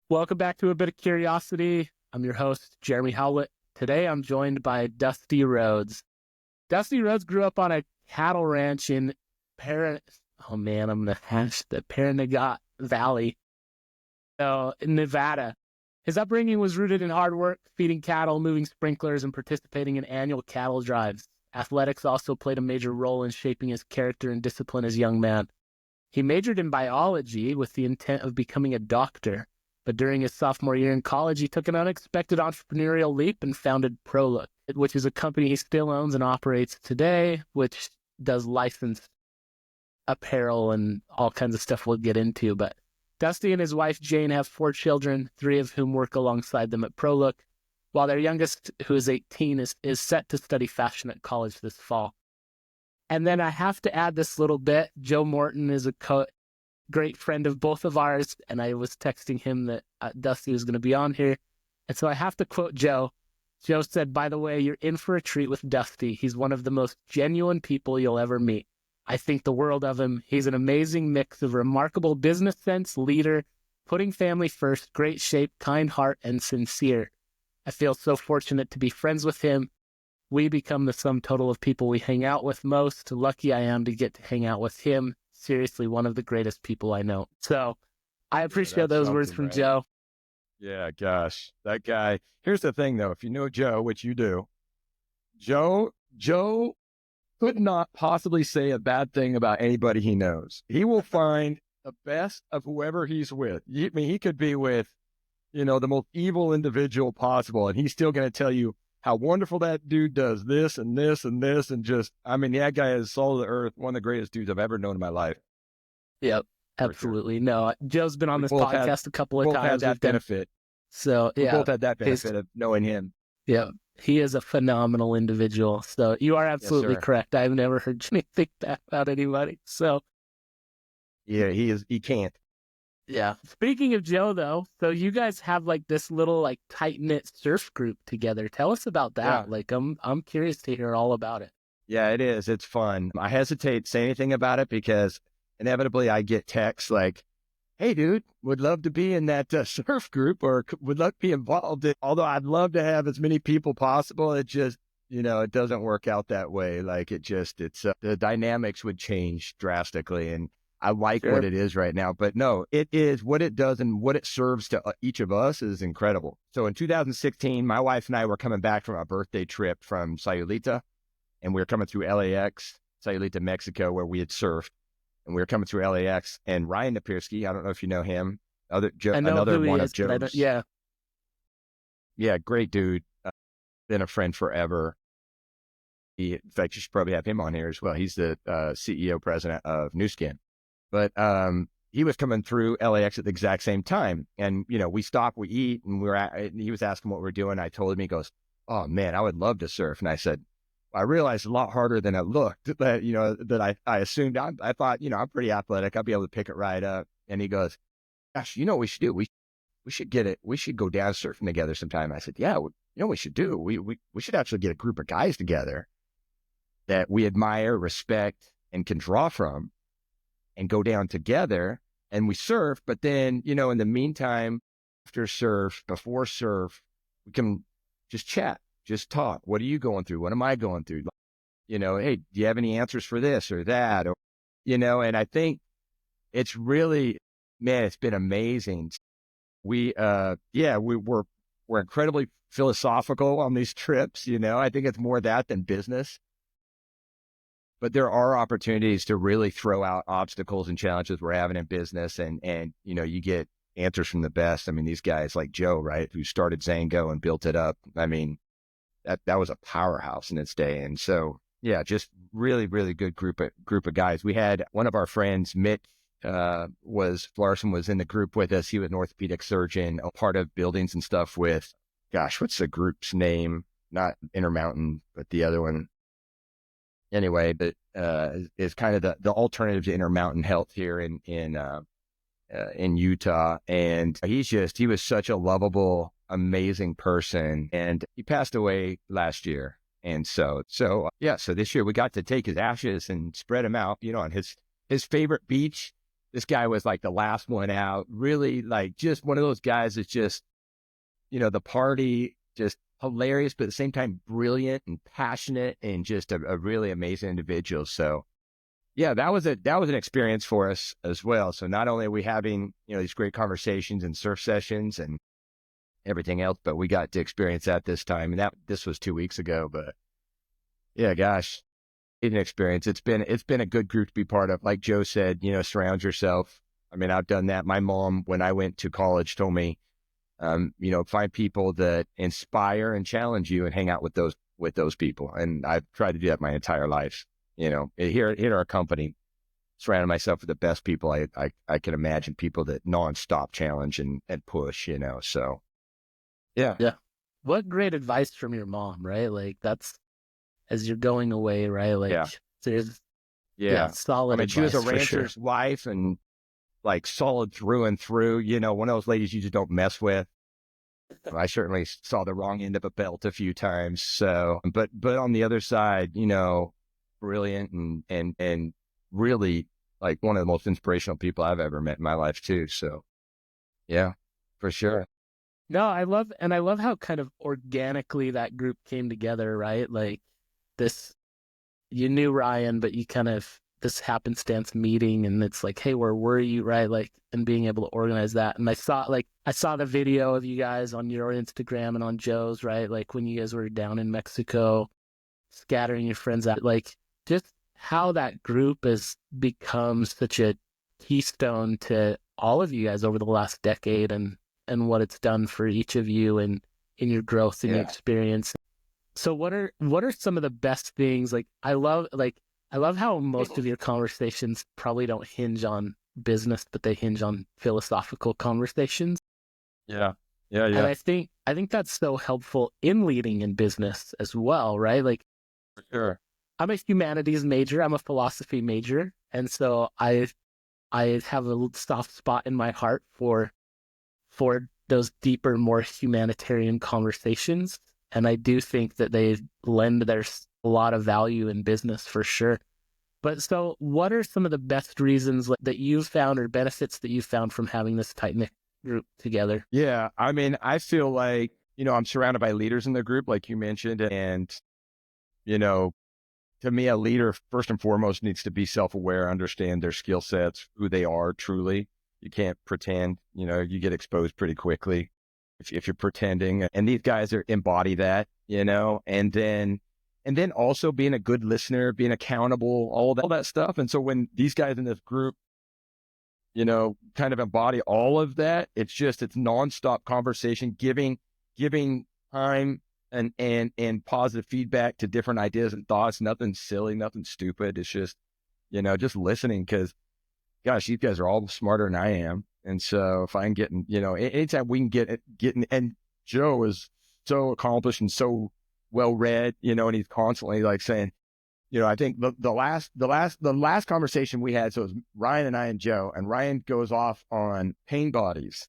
Welcome back to A Bit of Curiosity. I'm your host, Jeremy Howlett. Today I'm joined by Dusty Rhodes. Dusty Rhodes grew up on a cattle ranch in Pahranagat Valley, in Nevada. His upbringing was rooted in hard work, feeding cattle, moving sprinklers, and participating in annual cattle drives. Athletics also played a major role in shaping his character and discipline as a young man. He majored in biology with the intent of becoming a doctor. But during his sophomore year in college, he took an unexpected entrepreneurial leap and founded ProLook, which is a company he still owns and operates today, which does licensed apparel and all kinds of stuff we'll get into. But Dusty and his wife, Jane, have 4 children, 3 of whom work alongside them at ProLook, while their youngest, who is 18, is set to study fashion at college this fall. And then I have to add this little bit. Joe Morton is a great friend of both of ours, and I was texting him that Dusty was going to be on here. And so I have to quote Joe. Joe said, "By the way, you're in for a treat with Dusty. He's one of the most genuine people you'll ever meet. I think the world of him. He's an amazing mix of remarkable business sense, leader, putting family first, great shape, kind heart, and sincere. I feel so fortunate to be friends with him. We become the sum total of people we hang out with most. Lucky I am to get to hang out with him. Seriously, one of the greatest people I know." So I appreciate those words from Joe. Yeah, gosh, that guy. Here's the thing, though. If you know Joe, which you do, Joe could not possibly say a bad thing about anybody he knows. He will find the best of whoever he's with. He could be with, the most evil individual possible, and he's still going to tell you how wonderful that dude does this and this and this, and that guy is salt of the earth, one of the greatest dudes I've ever known in my life. Yep, absolutely. Sure. No, Joe's been on this podcast a couple of times. Both had that benefit. So yeah, we both had that benefit of knowing him. Yeah, he is a phenomenal individual. So you are absolutely correct. I've never heard anything bad about anybody. So yeah, he is. He can't. Yeah. Speaking of Joe, though, so you guys have like this little like tight knit surf group together. Tell us about that. Yeah. Like, I'm curious to hear all about it. Yeah, it is. It's fun. I hesitate to say anything about it because inevitably I get texts like, "Hey, dude, would love to be in that surf group, or would love to be involved." Although I'd love to have as many people possible, it just, it doesn't work out that way. Like the dynamics would change drastically, and I like what it is right now, but no, it is what it does and what it serves to each of us is incredible. So in 2016, my wife and I were coming back from a birthday trip from Sayulita, and we were coming through LAX, Sayulita, Mexico, where we had surfed, and we were coming through LAX, and Ryan Napirsky, I don't know if you know him, another one of Joe's. Yeah, great dude, been a friend forever. In fact, you should probably have him on here as well. He's the CEO, president of Nu Skin. But he was coming through LAX at the exact same time. And, we stop, we eat, and he was asking what we're doing. I told him, he goes, "Oh, man, I would love to surf." And I said, I realized it's a lot harder than it looked, that I assumed. I thought, I'm pretty athletic. I'll be able to pick it right up. And he goes, "Gosh, what we should do? We should get it. We should go down surfing together sometime." I said, "Yeah, we should do. We should actually get a group of guys together that we admire, respect, and can draw from, and go down together, and we surf. But then, in the meantime, after surf, before surf, we can just chat, just talk. What are you going through? What am I going through? Hey, do you have any answers for this or that?" Or, and I think it's really, man, it's been amazing. We're incredibly philosophical on these trips. I think it's more that than business. But there are opportunities to really throw out obstacles and challenges we're having in business. And you get answers from the best. I mean, these guys like Joe, right, who started Zango and built it up. I mean, that was a powerhouse in its day. And so, yeah, just really, really good group of guys. We had one of our friends, Mitch, Larson was in the group with us. He was an orthopedic surgeon, a part of buildings and stuff with, gosh, what's the group's name? Not Intermountain, but the other one. Anyway, but is kind of the alternative to Intermountain Health here in Utah. And he was such a lovable, amazing person. And he passed away last year. And so this year we got to take his ashes and spread them out, on his favorite beach This guy was like the last one out, really like just one of those guys that's just, the party, just hilarious, but at the same time, brilliant and passionate and just a really amazing individual. So yeah, that was an experience for us as well. So not only are we having, these great conversations and surf sessions and everything else, but we got to experience that this time. And this was 2 weeks ago, but yeah, gosh, an experience. It's been a good group to be part of. Like Joe said, surround yourself. I mean, I've done that. My mom, when I went to college, told me, find people that inspire and challenge you and hang out with those people. And I've tried to do that my entire life. Here at our company, surrounding myself with the best people I can imagine, people that nonstop challenge and push, so yeah. Yeah. What great advice from your mom, right? Like that's, as you're going away, right? Like Yeah. there's I solid mean, she was a advice for sure. rancher's wife and like solid through and through, one of those ladies you just don't mess with. I certainly saw the wrong end of a belt a few times. So, but on the other side, brilliant and really like one of the most inspirational people I've ever met in my life too. So yeah, for sure. No, I love how kind of organically that group came together, right? Like this, you knew Ryan, but you kind of, this happenstance meeting and it's like, hey, where were you? Right. Like, and being able to organize that. And I saw the video of you guys on your Instagram and on Joe's, right? Like when you guys were down in Mexico, scattering your friends out, like just how that group has become such a keystone to all of you guys over the last decade and what it's done for each of you and in your growth and your experience. So what are some of the best things? Like I love how most of your conversations probably don't hinge on business, but they hinge on philosophical conversations. Yeah. And I think that's so helpful in leading in business as well, right? Like For sure. I'm a humanities major, I'm a philosophy major, and so I have a soft spot in my heart for those deeper, more humanitarian conversations. And I do think that they lend there's a lot of value in business for sure. But so what are some of the best reasons that you've found or benefits that you've found from having this tight-knit group together? Yeah. I mean, I feel like, I'm surrounded by leaders in the group, like you mentioned. And, to me, a leader, first and foremost, needs to be self-aware, understand their skill sets, who they are truly. You can't pretend, you get exposed pretty quickly if you're pretending. And these guys embody that, and then also being a good listener, being accountable, all that stuff. And so when these guys in this group, kind of embody all of that, it's nonstop conversation, giving time and positive feedback to different ideas and thoughts, nothing silly, nothing stupid. It's just, just listening because gosh, these guys are all smarter than I am. And so if I can get, anytime we can get, and Joe is so accomplished and so well read, and he's constantly like saying, I think the last conversation we had, so it was Ryan and I and Joe, and Ryan goes off on pain bodies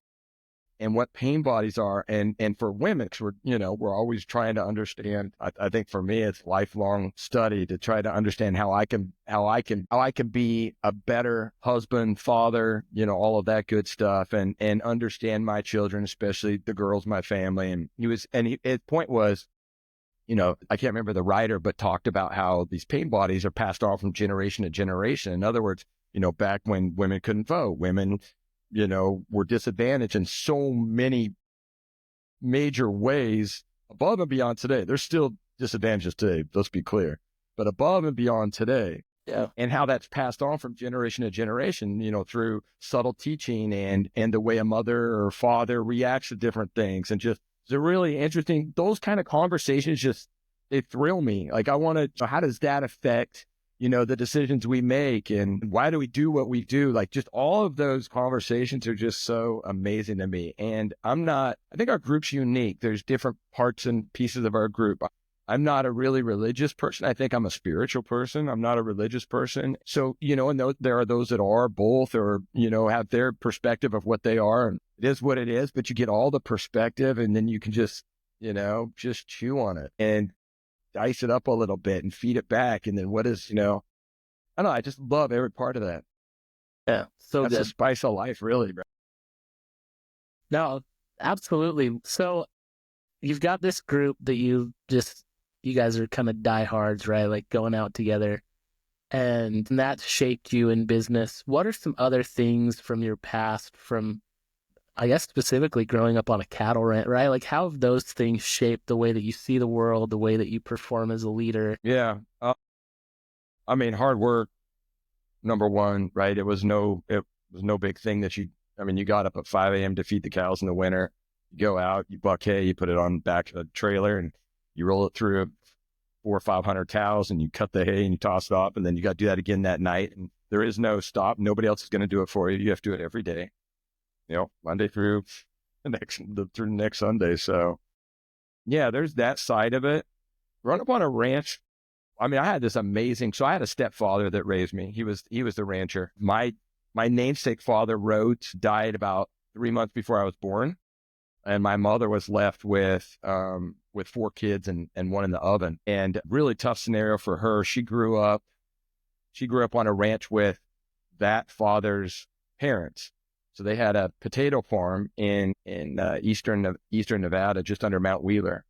and what pain bodies are. And for women, because we're always trying to understand, I think for me, it's lifelong study to try to understand how I can be a better husband, father, all of that good stuff and understand my children, especially the girls, my family. And his point was, I can't remember the writer, but talked about how these pain bodies are passed on from generation to generation. In other words, back when women couldn't vote, women, were disadvantaged in so many major ways above and beyond today. There's still disadvantages today, let's be clear, but above and beyond today. Yeah. And how that's passed on from generation to generation, through subtle teaching and the way a mother or father reacts to different things. And just, it's really interesting. Those kind of conversations they thrill me. Like I want to, how does that affect, the decisions we make and why do we do what we do? Like just all of those conversations are just so amazing to me. And I think our group's unique. There's different parts and pieces of our group. I'm not a really religious person. I think I'm a spiritual person. I'm not a religious person. So, and there are those that are both or, have their perspective of what they are. And it is what it is, but you get all the perspective and then you can just chew on it and dice it up a little bit and feed it back. And then what is, I don't know, I just love every part of that. Yeah. So That's the good. spice of life, really, bro. No, absolutely. So you've got this group that you guys are kind of diehards, right? Like going out together, and that shaped you in business. What are some other things from your past, from, I guess, specifically growing up on a cattle ranch, right? Like, how have those things shaped the way that you see the world, the way that you perform as a leader? Yeah. I mean, hard work, number one, right? It was no big thing that you got up at 5 a.m. to feed the cows in the winter. You go out, you buck hay, you put it on back of a trailer, and you roll it through 400 or 500 cows, and you cut the hay and you toss it off, and then you got to do that again that night. And there is no stop. Nobody else is going to do it for you. You have to do it every day, Monday through the next Sunday. So yeah, there's that side of it. Run up on a ranch. I mean, I had a stepfather that raised me. He was the rancher. My namesake father, Rhodes, died about 3 months before I was born. And my mother was left with 4 kids and one in the oven. And really tough scenario for her. She grew up on a ranch with that father's parents. So they had a potato farm in eastern Nevada, just under Mount Wheeler.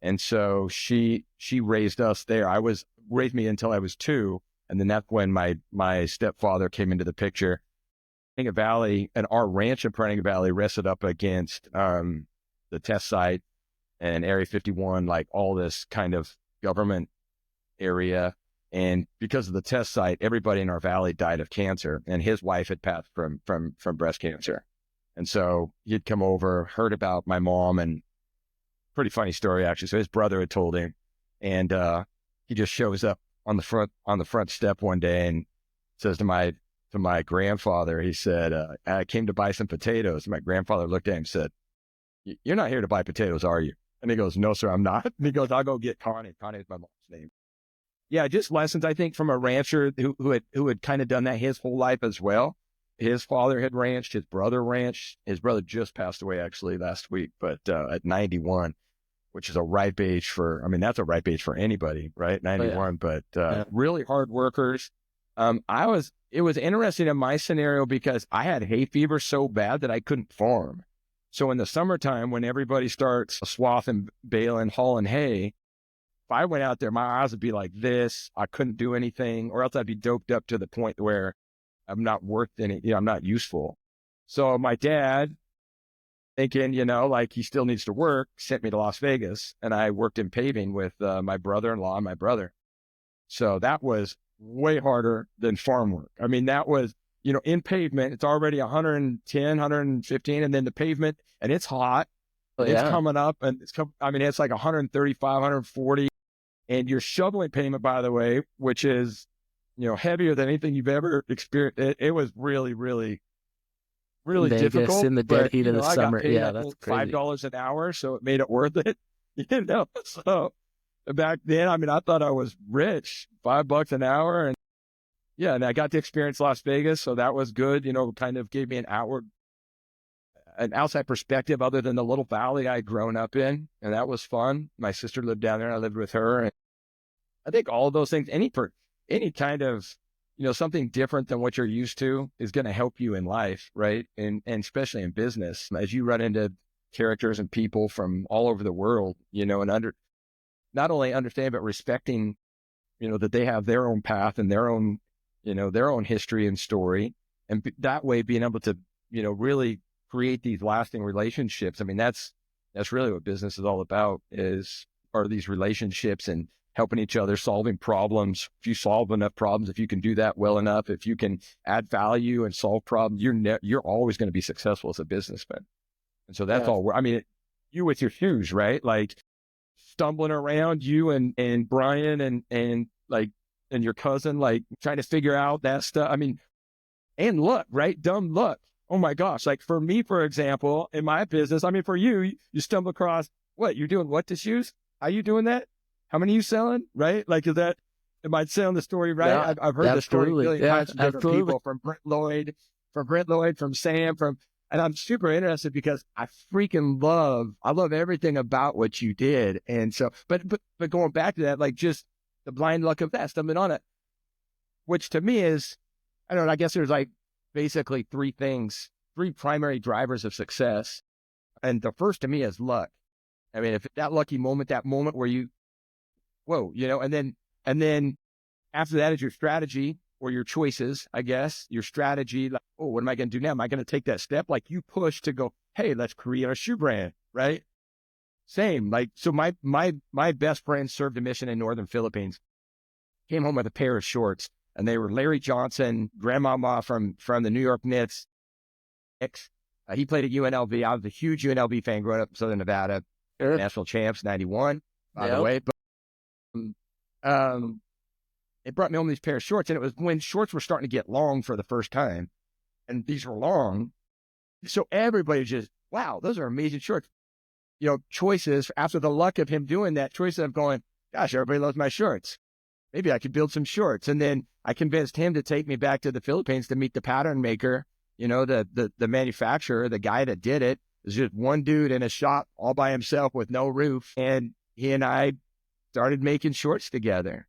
And so she raised us there. Raised me until I was 2. And then that's when my stepfather came into the picture. Prenga Valley, and our ranch in Prenga Valley rested up against the test site and Area 51, like all this kind of government area. And because of the test site, everybody in our valley died of cancer, and his wife had passed from breast cancer. And so he'd come over, heard about my mom, and pretty funny story, actually. So his brother had told him, and he just shows up on the front step one day and says to my grandfather, he said, I came to buy some potatoes. And my grandfather looked at him and said, "You're not here to buy potatoes, are you?" And he goes, "No, sir, I'm not." And he goes, "I'll go get Connie." Connie is my mom's name. Yeah, just lessons, I think, from a rancher who had kind of done that his whole life as well. His father had ranched, his brother ranched. His brother just passed away actually last week, but at 91, which is a ripe age that's a ripe age for anybody, right? 91, Oh, yeah. but really hard workers. It was interesting in my scenario because I had hay fever so bad that I couldn't farm. So in the summertime, when everybody starts swathing, baling, hauling hay, if I went out there, my eyes would be like this. I couldn't do anything, or else I'd be doped up to the point where I'm not worth any, I'm not useful. So my dad, thinking, like he still needs to work, sent me to Las Vegas, and I worked in paving with my brother-in-law and my brother. So that was way harder than farm work. I mean, that was, in pavement, it's already 110, 115, and then the pavement, and it's hot, and it's coming up, and it's like 135, 140, and you're shoveling pavement, by the way, which is, heavier than anything you've ever experienced. It was really, really, really Vegas difficult in the dead heat of the I summer. got paid Yeah, that's crazy. $5 an hour, so it made it worth it. So back then, I thought I was rich, $5 an hour, and yeah, and I got to experience Las Vegas, so that was good. Kind of gave me an outside perspective other than the little valley I'd grown up in, and that was fun. My sister lived down there, and I lived with her, and I think all of those things, any kind of something different than what you're used to is going to help you in life, right? And especially in business, as you run into characters and people from all over the world, and not only understand, but respecting, that they have their own path and their own history and story. And that way being able to, really create these lasting relationships. I mean, that's really what business is all about, are these relationships and helping each other, solving problems. If you solve enough problems, if you can do that well enough, if you can add value and solve problems, you're always going to be successful as a businessman. And so that's all. You with your shoes, right? Like stumbling around, you and Brian and your cousin, like trying to figure out that stuff. And luck, right? Dumb luck. Oh my gosh. Like for me, for example, in my business, for you stumble across you're doing what to shoes? How you doing that? How many are you selling? Right? Like, am I telling the story right? Yeah, I've heard the story a million times from different absolutely. people, from Brent Lloyd, from Sam, and I'm super interested because I love everything about what you did. And so, but going back to that, like just the blind luck of that, stumbling on it, which to me is, I don't know, I guess there's basically three things, three primary drivers of success. And the first to me is luck. I mean, if that lucky moment, that moment where you, whoa, and then after that is your strategy or your choices, I guess, your strategy. Like, oh, what am I going to do now? Am I going to take that step? Like you push to go, hey, let's create a shoe brand, right? Same. Like, so my best friend served a mission in Northern Philippines, came home with a pair of shorts, and they were Larry Johnson, grandmama from the New York Knicks. He played at UNLV. I was a huge UNLV fan growing up in Southern Nevada. Sure. National champs, 91, by the way. But it brought me home these pair of shorts, and it was when shorts were starting to get long for the first time, and these were long. So everybody just, wow, those are amazing shorts. You know, choices after the luck of him doing that, choices of going, gosh, everybody loves my shorts. Maybe I could build some shorts. And then I convinced him to take me back to the Philippines to meet the pattern maker, you know, the manufacturer, the guy that did it. It was just one dude in a shop all by himself with no roof. And he and I started making shorts together.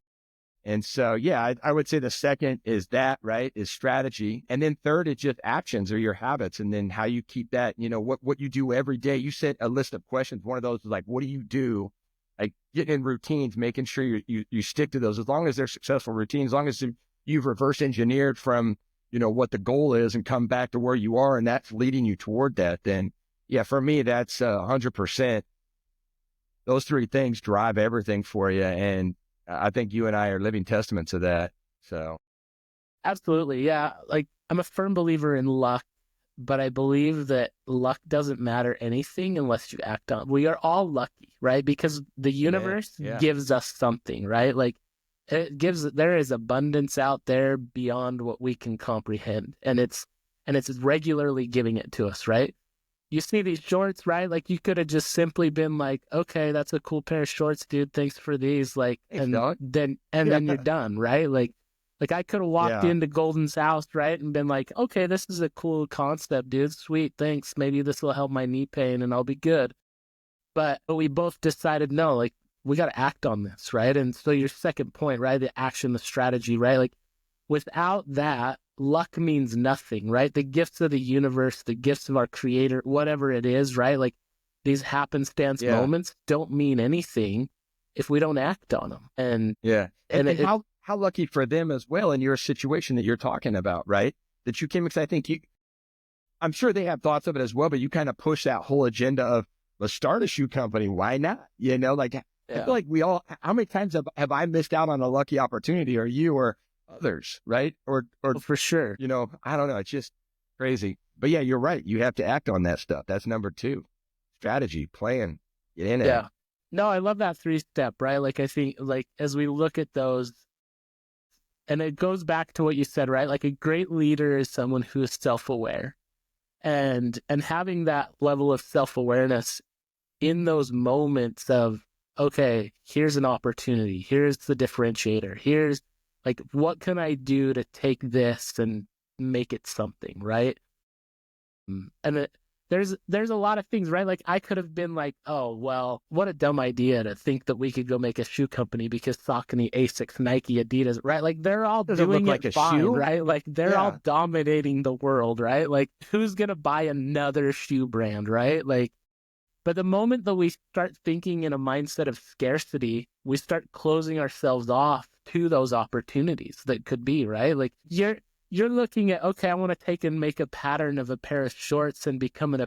And so, yeah, I would say the second is that, right, is strategy. And then third is just actions or your habits. And then how you keep that, you know, what you do every day. You set a list of questions. One of those is like, what do you do? Like getting in routines, making sure you stick to those. As long as they're successful routines, as long as you've reverse engineered from, you know, what the goal is and come back to where you are and that's leading you toward that, then, yeah, for me, that's 100%. Those three things drive everything for you. And I think you and I are living testaments of that. So. Absolutely. Yeah. Like I'm a firm believer in luck, but I believe that luck doesn't matter anything unless you act on it. We are all lucky, right? Because the universe gives us something, right? Like there is abundance out there beyond what we can comprehend. And it's regularly giving it to us, right? You see these shorts, right? Like you could have just simply been like, okay, that's a cool pair of shorts, dude. Thanks for these. Like, and then you're done, right? Like I could have walked into Golden's house, right? And been like, okay, this is a cool concept, dude. Sweet. Thanks. Maybe this will help my knee pain and I'll be good. But we both decided, no, like we got to act on this, right? And so your second point, right? The action, the strategy, right? Like without that, luck means nothing, right? The gifts of the universe, the gifts of our creator, whatever it is, right? Like these happenstance moments don't mean anything if we don't act on them. And how lucky for them as well in your situation that you're talking about, right? That you came, because I think I'm sure they have thoughts of it as well, but you kind of push that whole agenda of let's start a shoe company. Why not? You know, like I feel like how many times have I missed out on a lucky opportunity, or you or others, right? Or for sure, you know, I don't know. It's just crazy. But yeah, you're right. You have to act on that stuff. That's number 2. Strategy, plan, get in it. Yeah. No, I love that 3-step, right? Like I think like as we look at those, and it goes back to what you said, right? Like a great leader is someone who is self-aware, and having that level of self-awareness in those moments of, okay, here's an opportunity. Here's the differentiator. Here's like, what can I do to take this and make it something, right? And there's a lot of things, right? Like I could have been like, oh, well, what a dumb idea to think that we could go make a shoe company because Saucony, Asics, Nike, Adidas, right? Like they're all doing it like fine, shoe? Right? Like they're all dominating the world, right? Like who's going to buy another shoe brand, right? Like, but the moment that we start thinking in a mindset of scarcity, we start closing ourselves off to those opportunities that could be, right? Like you're looking at, okay, I want to take and make a pattern of a pair of shorts and become an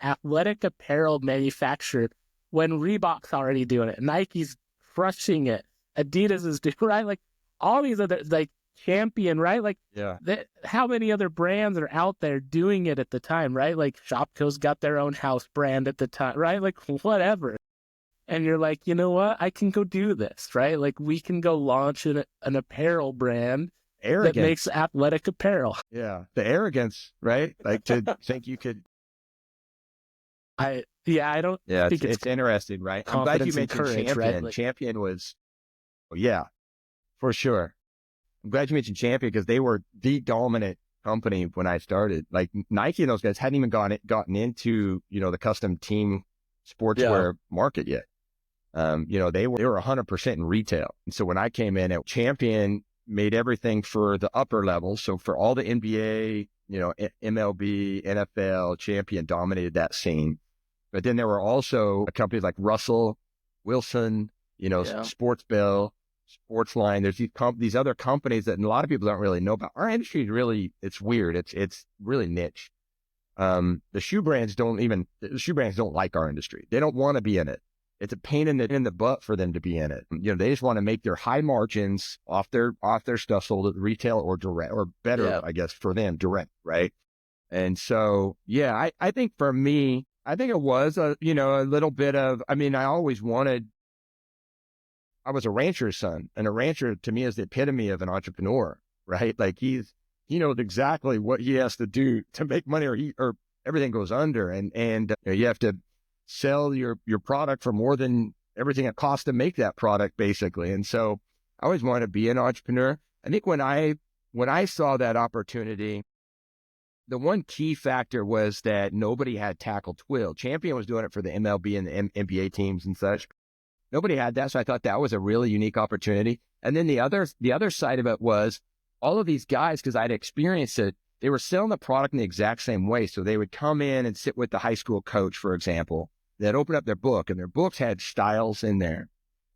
athletic apparel manufacturer when Reebok's already doing it. Nike's crushing it. Adidas is doing, right? Like all these other, like Champion, right? Like how many other brands are out there doing it at the time, right? Like Shopko's got their own house brand at the time, right? Like whatever. And you're like, you know what? I can go do this, right? Like we can go launch an apparel brand that makes athletic apparel. Yeah. The arrogance, right? Like to think you could. I don't think it's interesting, right? I'm glad you mentioned Champion. Right? Like, Champion was, for sure. I'm glad you mentioned Champion because they were the dominant company when I started. Like Nike and those guys hadn't even gotten into, you know, the custom team sportswear market yet. You know, they were 100% in retail. And so when I came in at Champion, made everything for the upper level. So for all the NBA, MLB, NFL, Champion dominated that scene. But then there were also companies like Russell, Wilson, Sports Bill, Sportsline. There's these other companies that a lot of people don't really know about. Our industry is really, it's weird. It's really niche. The shoe brands don't like our industry. They don't want to be in it. It's a pain in the butt for them to be in it. They just want to make their high margins off their stuff sold at retail or direct, or better, I guess, for them, direct, right? And so, yeah, I think for me, I think it was a little bit of, I was a rancher's son, and a rancher to me is the epitome of an entrepreneur, right? Like he knows exactly what he has to do to make money, or everything goes under, and you have to sell your product for more than everything it costs to make that product, basically. And so I always wanted to be an entrepreneur. I think when I saw that opportunity, the one key factor was that nobody had tackle twill. Champion was doing it for the MLB and the NBA teams and such. Nobody had that, so I thought that was a really unique opportunity. And then the other side of it was all of these guys, because I'd experienced it, they were selling the product in the exact same way. So they would come in and sit with the high school coach, for example. They'd open up their book, and their books had styles in there,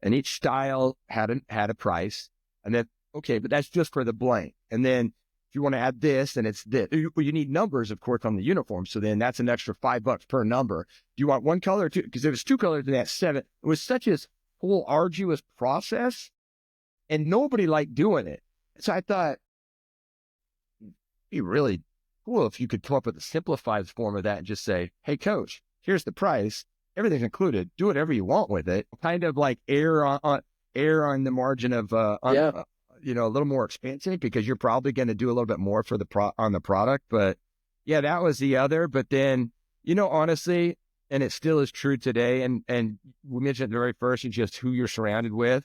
and each style had a price. And then, okay, but that's just for the blank. And then if you want to add this, then it's this. You need numbers, of course, on the uniform. So then that's an extra $5 per number. Do you want one color or two? Because there was 2 colors, and that's 7. It was such a whole arduous process, and nobody liked doing it. So I thought it'd be really cool if you could come up with a simplified form of that and just say, hey, coach, here's the price. Everything's included. Do whatever you want with it. Kind of like err on the margin of a little more expensive, because you're probably going to do a little bit more for on the product. But yeah, that was the other. But then, honestly, and it still is true today. And we mentioned at the very first, it's just who you're surrounded with.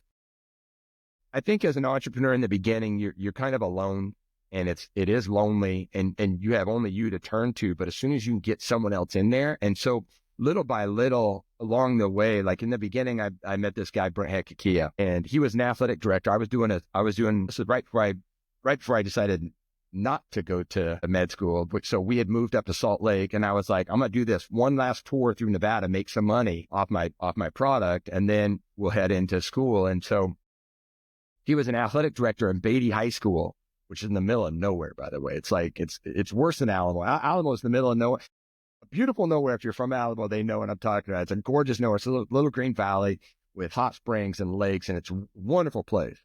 I think as an entrepreneur in the beginning, you're kind of alone, and it is lonely, and you have only you to turn to. But as soon as you can get someone else in there, and so little by little along the way, like in the beginning, I met this guy, Brent Hekakia, and he was an athletic director. I was doing this was right before I decided not to go to med school. So we had moved up to Salt Lake, and I was like, I'm going to do this one last tour through Nevada, make some money off my product, and then we'll head into school. And so he was an athletic director in Beatty High School, which is in the middle of nowhere, by the way. It's like, it's worse than Alamo. Alamo is in the middle of nowhere. A beautiful nowhere. If you're from Alamo, they know what I'm talking about. It's a gorgeous nowhere. It's a little green valley with hot springs and lakes, and it's a wonderful place.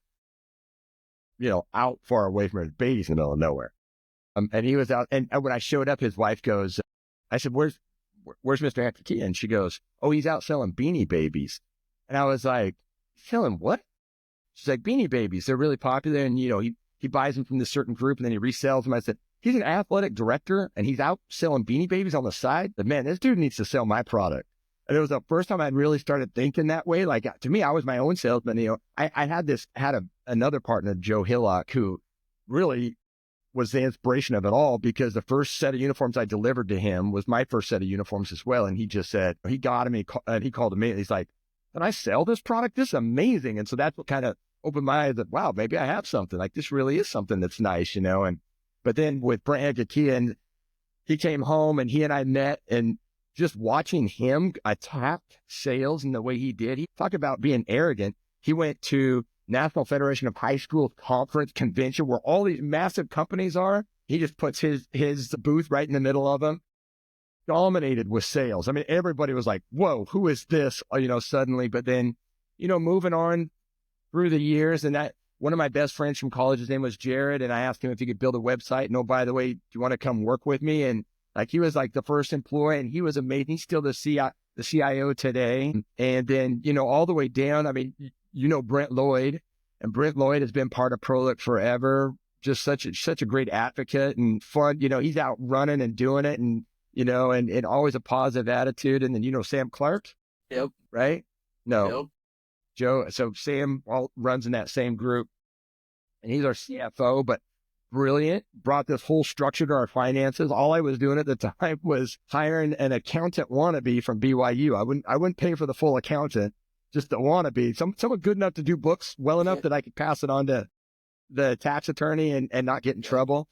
Out far away from it. Beatty's in the middle of nowhere. And he was out, and when I showed up, his wife goes, I said, where's Mr. Hekakia? And she goes, oh, he's out selling Beanie Babies. And I was like, selling what? She's like, Beanie Babies. They're really popular. And, he buys them from this certain group, and then he resells them. I said, he's an athletic director, and he's out selling Beanie Babies on the side. But man, this dude needs to sell my product. And it was the first time I'd really started thinking that way. Like, to me, I was my own salesman. I had another partner, Joe Hillock, who really was the inspiration of it all, because the first set of uniforms I delivered to him was my first set of uniforms as well. And he just said, he got me, and he called me, and he's like, can I sell this product? This is amazing. And so that's what kind of opened my eyes that, wow, maybe I have something. Like, this really is something that's nice, but then with Brent Hekakia, and he came home, and he and I met, and just watching him attack sales in the way he did, he talked about being arrogant. He went to National Federation of High School Conference convention where all these massive companies are. He just puts his booth right in the middle of them, dominated with sales. I mean, everybody was like, whoa, who is this? Suddenly, but then, moving on through the years, and that one of my best friends from college, his name was Jared, and I asked him if he could build a website. And oh, by the way, do you want to come work with me? And like, he was like the first employee, and he was amazing. He's still the CIO today. And then, all the way down, I mean, Brent Lloyd, and Brent Lloyd has been part of ProLook forever. Just such a great advocate and fun. He's out running and doing it, and, and always a positive attitude. And then, Sam Clark. Yep. Right? No. Yep. Joe. So Sam runs in that same group, and he's our CFO, but brilliant, brought this whole structure to our finances. All I was doing at the time was hiring an accountant wannabe from BYU. I wouldn't pay for the full accountant, just the wannabe. Someone good enough to do books well enough that I could pass it on to the tax attorney and not get in trouble.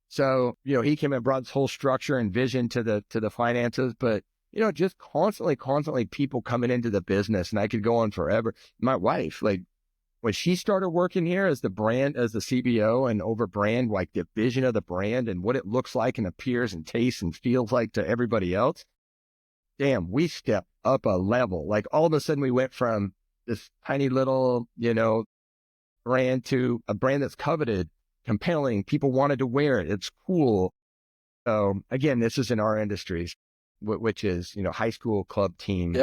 So, he came and brought this whole structure and vision to the finances, but, just constantly people coming into the business, and I could go on forever. My wife, like when she started working here as the CBO and over brand, like the vision of the brand and what it looks like and appears and tastes and feels like to everybody else, damn, we stepped up a level. Like all of a sudden we went from this tiny little, brand to a brand that's coveted, compelling. People wanted to wear it. It's cool. So again, this is in our industries, which is, high school club team,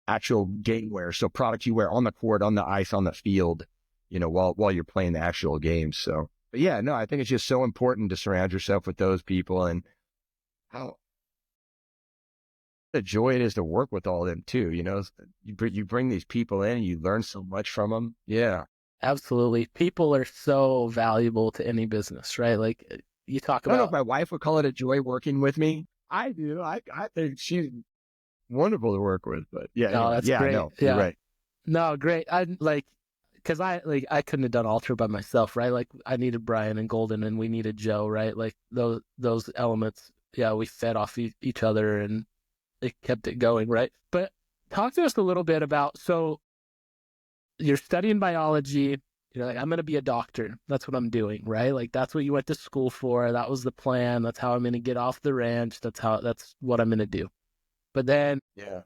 actual game wear. So products you wear on the court, on the ice, on the field, while you're playing the actual games. So, but yeah, no, I think it's just so important to surround yourself with those people, and how the joy it is to work with all of them too. You bring these people in and you learn so much from them. Yeah. Absolutely. People are so valuable to any business, right? Like you talk about. I don't know if my wife would call it a joy working with me. I do. I think she's wonderful to work with, but yeah. No, anyway. that's Yeah, great. no, Yeah. you're right. No, great. Because I couldn't have done Ultra by myself, right? Like I needed Brian and Golden, and we needed Joe, right? Like those elements. Yeah, we fed off each other, and it kept it going, right? But talk to us a little bit about, so you're studying biology. You're like, I'm going to be a doctor. That's what I'm doing, right? Like that's what you went to school for. That was the plan. That's how I'm going to get off the ranch. That's what I'm going to do. But then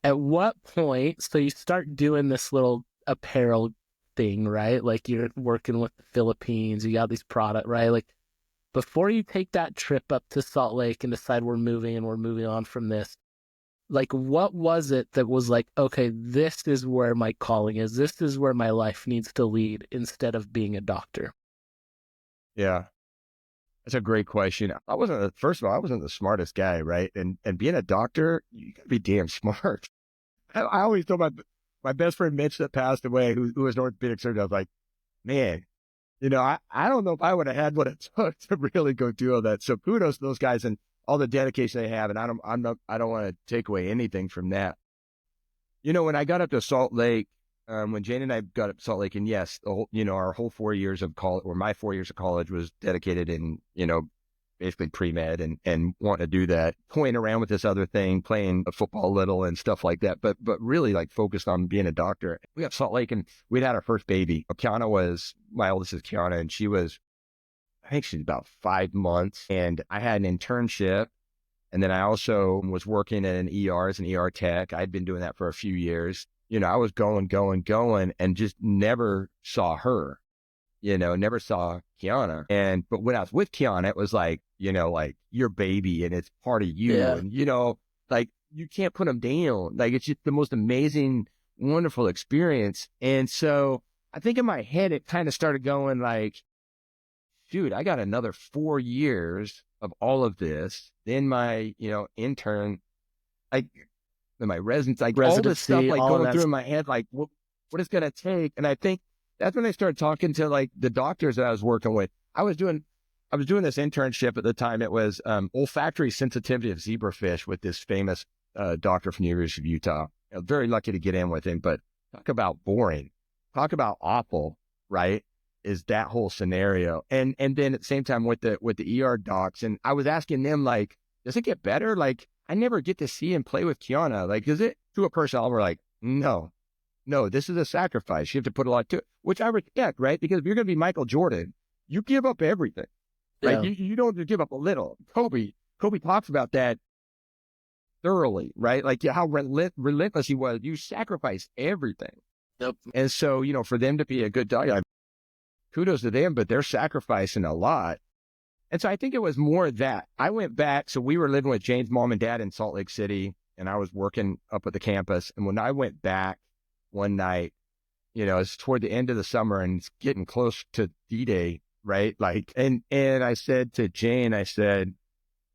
at what point, so you start doing this little apparel thing, right? Like you're working with the Philippines, you got these product, right? Like before you take that trip up to Salt Lake and decide we're moving on from this, like what was it that was like, okay, this is where my calling is. This is where my life needs to lead instead of being a doctor? Yeah. That's a great question. First of all, I wasn't the smartest guy, right? And being a doctor, you gotta be damn smart. I always told my best friend Mitch that passed away, who was an orthopedic surgeon, I was like, man, I don't know if I would have had what it took to really go do all that. So kudos to those guys and all the dedication they have. And I don't want to take away anything from that. When I got up to Salt Lake, when Jane and I got up to Salt Lake, and yes, our whole 4 years of college, or my 4 years of college, was dedicated in, basically pre-med and wanting to do that, toying around with this other thing, playing football a little and stuff like that, but really like focused on being a doctor. We got Salt Lake and we'd had our first baby. My oldest is Kiana, and I think she's about 5 months, and I had an internship. And then I also was working at an ER as an ER tech. I'd been doing that for a few years. I was going, and just never saw her, never saw Kiana. But when I was with Kiana, it was like, like your baby and it's part of you. Yeah. And, like you can't put them down. Like it's just the most amazing, wonderful experience. And so I think in my head, it kind of started going like, dude, I got another 4 years of all of this. Then my, intern, like, my residence, like all this stuff, like going through in my head, like what it's going to take. And I think that's when I started talking to like the doctors that I was working with. I was doing this internship at the time. It was olfactory sensitivity of zebrafish with this famous doctor from the University of Utah. Very lucky to get in with him, but talk about boring, talk about awful, right? Is that whole scenario. And then at the same time with the ER docs, and I was asking them, like, does it get better? Like, I never get to see and play with Kiana. Like, is it to a person? We're like, no, this is a sacrifice. You have to put a lot to it, which I respect, right? Because if you're going to be Michael Jordan, you give up everything, right? Yeah. You don't give up a little. Kobe talks about that thoroughly, right? Like how relentless he was. You sacrifice everything. Yep. And so, for them to be a good dog, kudos to them, but they're sacrificing a lot. And so I think it was more that I went back. So we were living with Jane's mom and dad in Salt Lake City, and I was working up at the campus. And when I went back one night, it's toward the end of the summer and it's getting close to D-Day, right? Like, and I said to Jane, I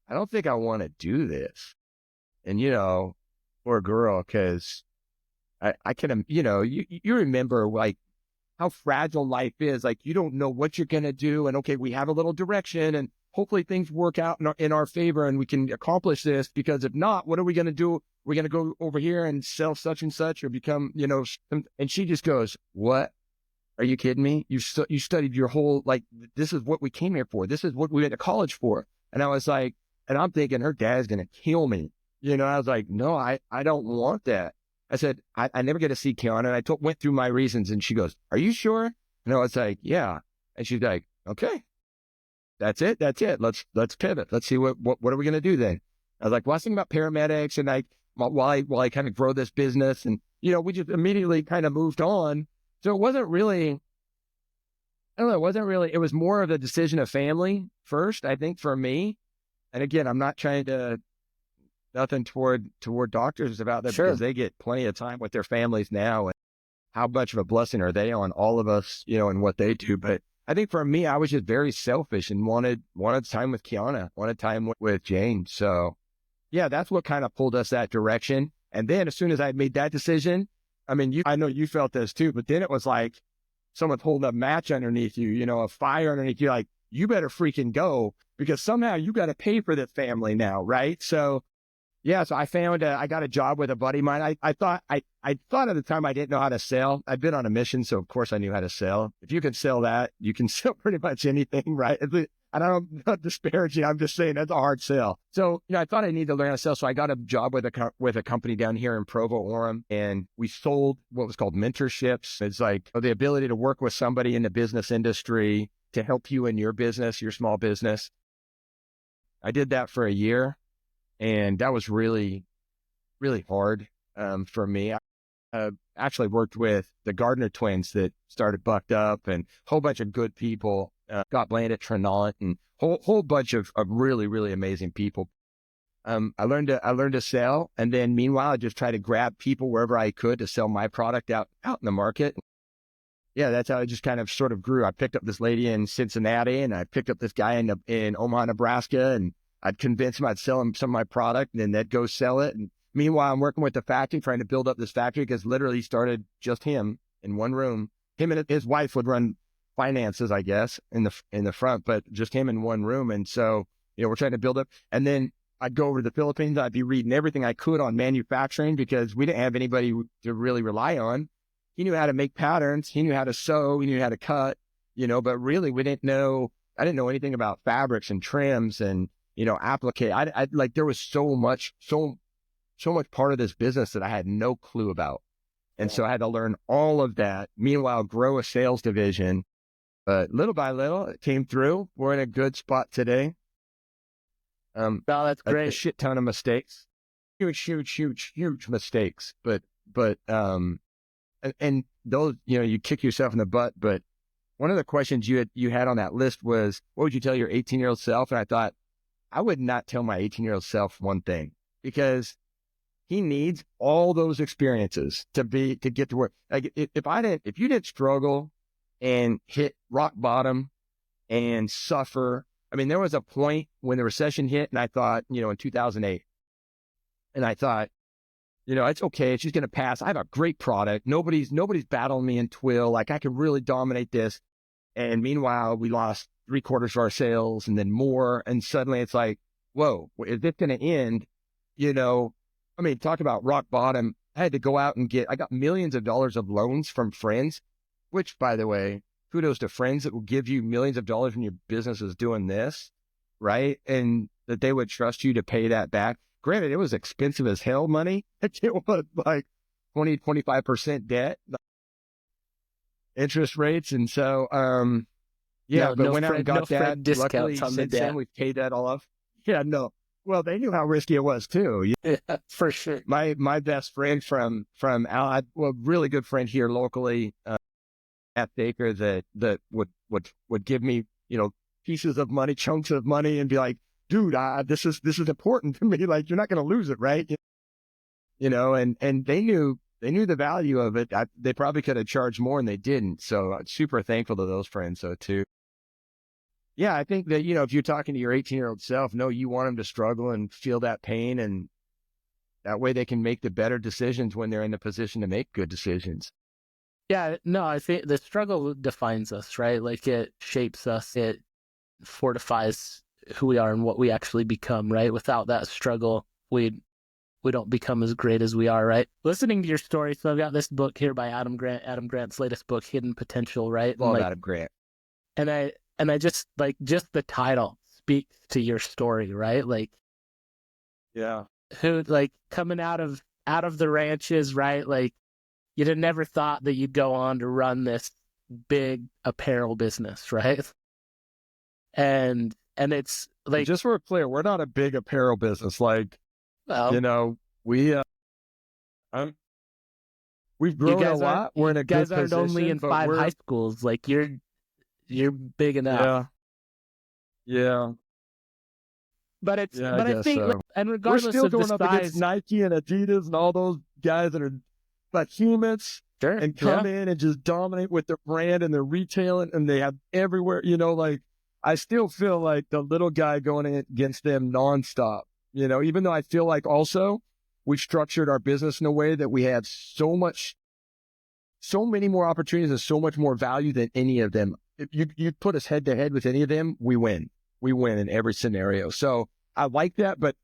don't think I want to do this. And, for a girl, because I can, you remember like how fragile life is. Like, you don't know what you're going to do. And okay, we have a little direction and hopefully things work out in our favor and we can accomplish this, because if not, what are we going to do? We're going to go over here and sell such and such or become, and she just goes, what Are you kidding me? You studied your whole, like, this is what we came here for. This is what we went to college for. And I was like, and I'm thinking her dad's going to kill me. I was like, no, I don't want that. I said, I never get to see Kiana. And I went through my reasons, and she goes, are you sure? And I was like, yeah. And she's like, okay, that's it. Let's pivot. Let's see what are we going to do then? I was like, well, I was thinking about paramedics, and while I kind of grow this business, and, we just immediately kind of moved on. So it wasn't really, I don't know, it was more of a decision of family first, I think, for me. And again, I'm not trying to, nothing toward doctors about that, because they get plenty of time with their families now, and how much of a blessing are they on all of us, and what they do. But I think for me, I was just very selfish and wanted time with Kiana, wanted time with Jane. So yeah, that's what kind of pulled us that direction. And then as soon as I made that decision, I mean, I know you felt this too, but then it was like someone's holding a match underneath you, a fire underneath you, like, you better freaking go, because somehow you got to pay for the family now, right? So yeah, so I got a job with a buddy of mine. I thought at the time I didn't know how to sell. I'd been on a mission, so of course I knew how to sell. If you can sell that, you can sell pretty much anything, right? And I'm not disparaging. I'm just saying that's a hard sell. So, I thought I needed to learn how to sell. So I got a job with a company down here in Provo, Orem, and we sold what was called mentorships. It's like the ability to work with somebody in the business industry to help you in your business, your small business. I did that for a year, and that was really, really hard for me. I actually worked with the Gardner twins that started Bucked Up, and a whole bunch of good people. Got Bland at Trinant, and whole bunch of really, really amazing people. I learned to sell, and then meanwhile, I just tried to grab people wherever I could to sell my product out in the market. Yeah, that's how I just kind of sort of grew. I picked up this lady in Cincinnati, and I picked up this guy in Omaha, Nebraska, and I'd convince him I'd sell him some of my product, and then they'd go sell it. And meanwhile, I'm working with the factory, trying to build up this factory, because literally he started just him in one room. Him and his wife would run finances, I guess, in the front, but just him in one room. And so, we're trying to build up. And then I'd go over to the Philippines. I'd be reading everything I could on manufacturing, because we didn't have anybody to really rely on. He knew how to make patterns. He knew how to sew. He knew how to cut, but really I didn't know anything about fabrics and trims and, applique. I like, there was so much part of this business that I had no clue about. And so I had to learn all of that. Meanwhile, grow a sales division. But little by little, it came through. We're in a good spot today. No, that's great. A shit ton of mistakes, huge mistakes. But and those, you kick yourself in the butt. But one of the questions you had on that list was, what would you tell your 18-year-old self? And I thought, I would not tell my 18-year-old self one thing, because he needs all those experiences to get to work. Like, if you didn't struggle and hit rock bottom and suffer. I mean, there was a point when the recession hit, and I thought, in 2008, and I thought, it's okay. It's just going to pass. I have a great product. Nobody's battling me in twill. Like, I can really dominate this. And meanwhile, we lost 3/4 of our sales, and then more. And suddenly it's like, whoa, is this going to end? I mean, talk about rock bottom. I had to go out and I got millions of dollars of loans from friends, which, by the way, kudos to friends that will give you millions of dollars when your business is doing this, right? And that they would trust you to pay that back. Granted, it was expensive as hell money. It was like 20-25% debt, interest rates. And so, but when I got that, luckily, since then, we've paid that all off. Yeah, no. Well, they knew how risky it was too. Yeah, for sure. My best friend from really good friend here locally, at Baker, that would give me, pieces of money, chunks of money, and be like, dude, this is important to me. Like, you're not going to lose it, right? And they knew the value of it. They probably could have charged more, and they didn't. So I'm super thankful to those friends, though, too. Yeah, I think that, if you're talking to your 18-year-old self, you want them to struggle and feel that pain, and that way they can make the better decisions when they're in the position to make good decisions. Yeah, no, I think the struggle defines us, right? Like, it shapes us, it fortifies who we are and what we actually become, right? Without that struggle, we'd become as great as we are, right? Listening to your story, so I've got this book here by Adam Grant's latest book, Hidden Potential, right? Love Adam Grant. And I just the title speaks to your story, right? Like, yeah, who, like, coming out of the ranches, right? Like, you'd have never thought that you'd go on to run this big apparel business, right? And it's like, just so we're clear, we're not a big apparel business. Like, well, you know, we've grown a lot. We're in a good position. You guys aren't only in 5 high schools. Like, you're big enough. Yeah. But it's, yeah, but I think, so. and regardless we're still of going the up size, against Nike and Adidas and all those guys that are behemoths, sure, and come in and just dominate with their brand and their retailing, and they have everywhere. You know, like, I still feel like the little guy going against them nonstop. You know, even though I feel like also we structured our business in a way that we have so many more opportunities and so much more value than any of them. If you put us head to head with any of them, we win. We win in every scenario. So I like that, but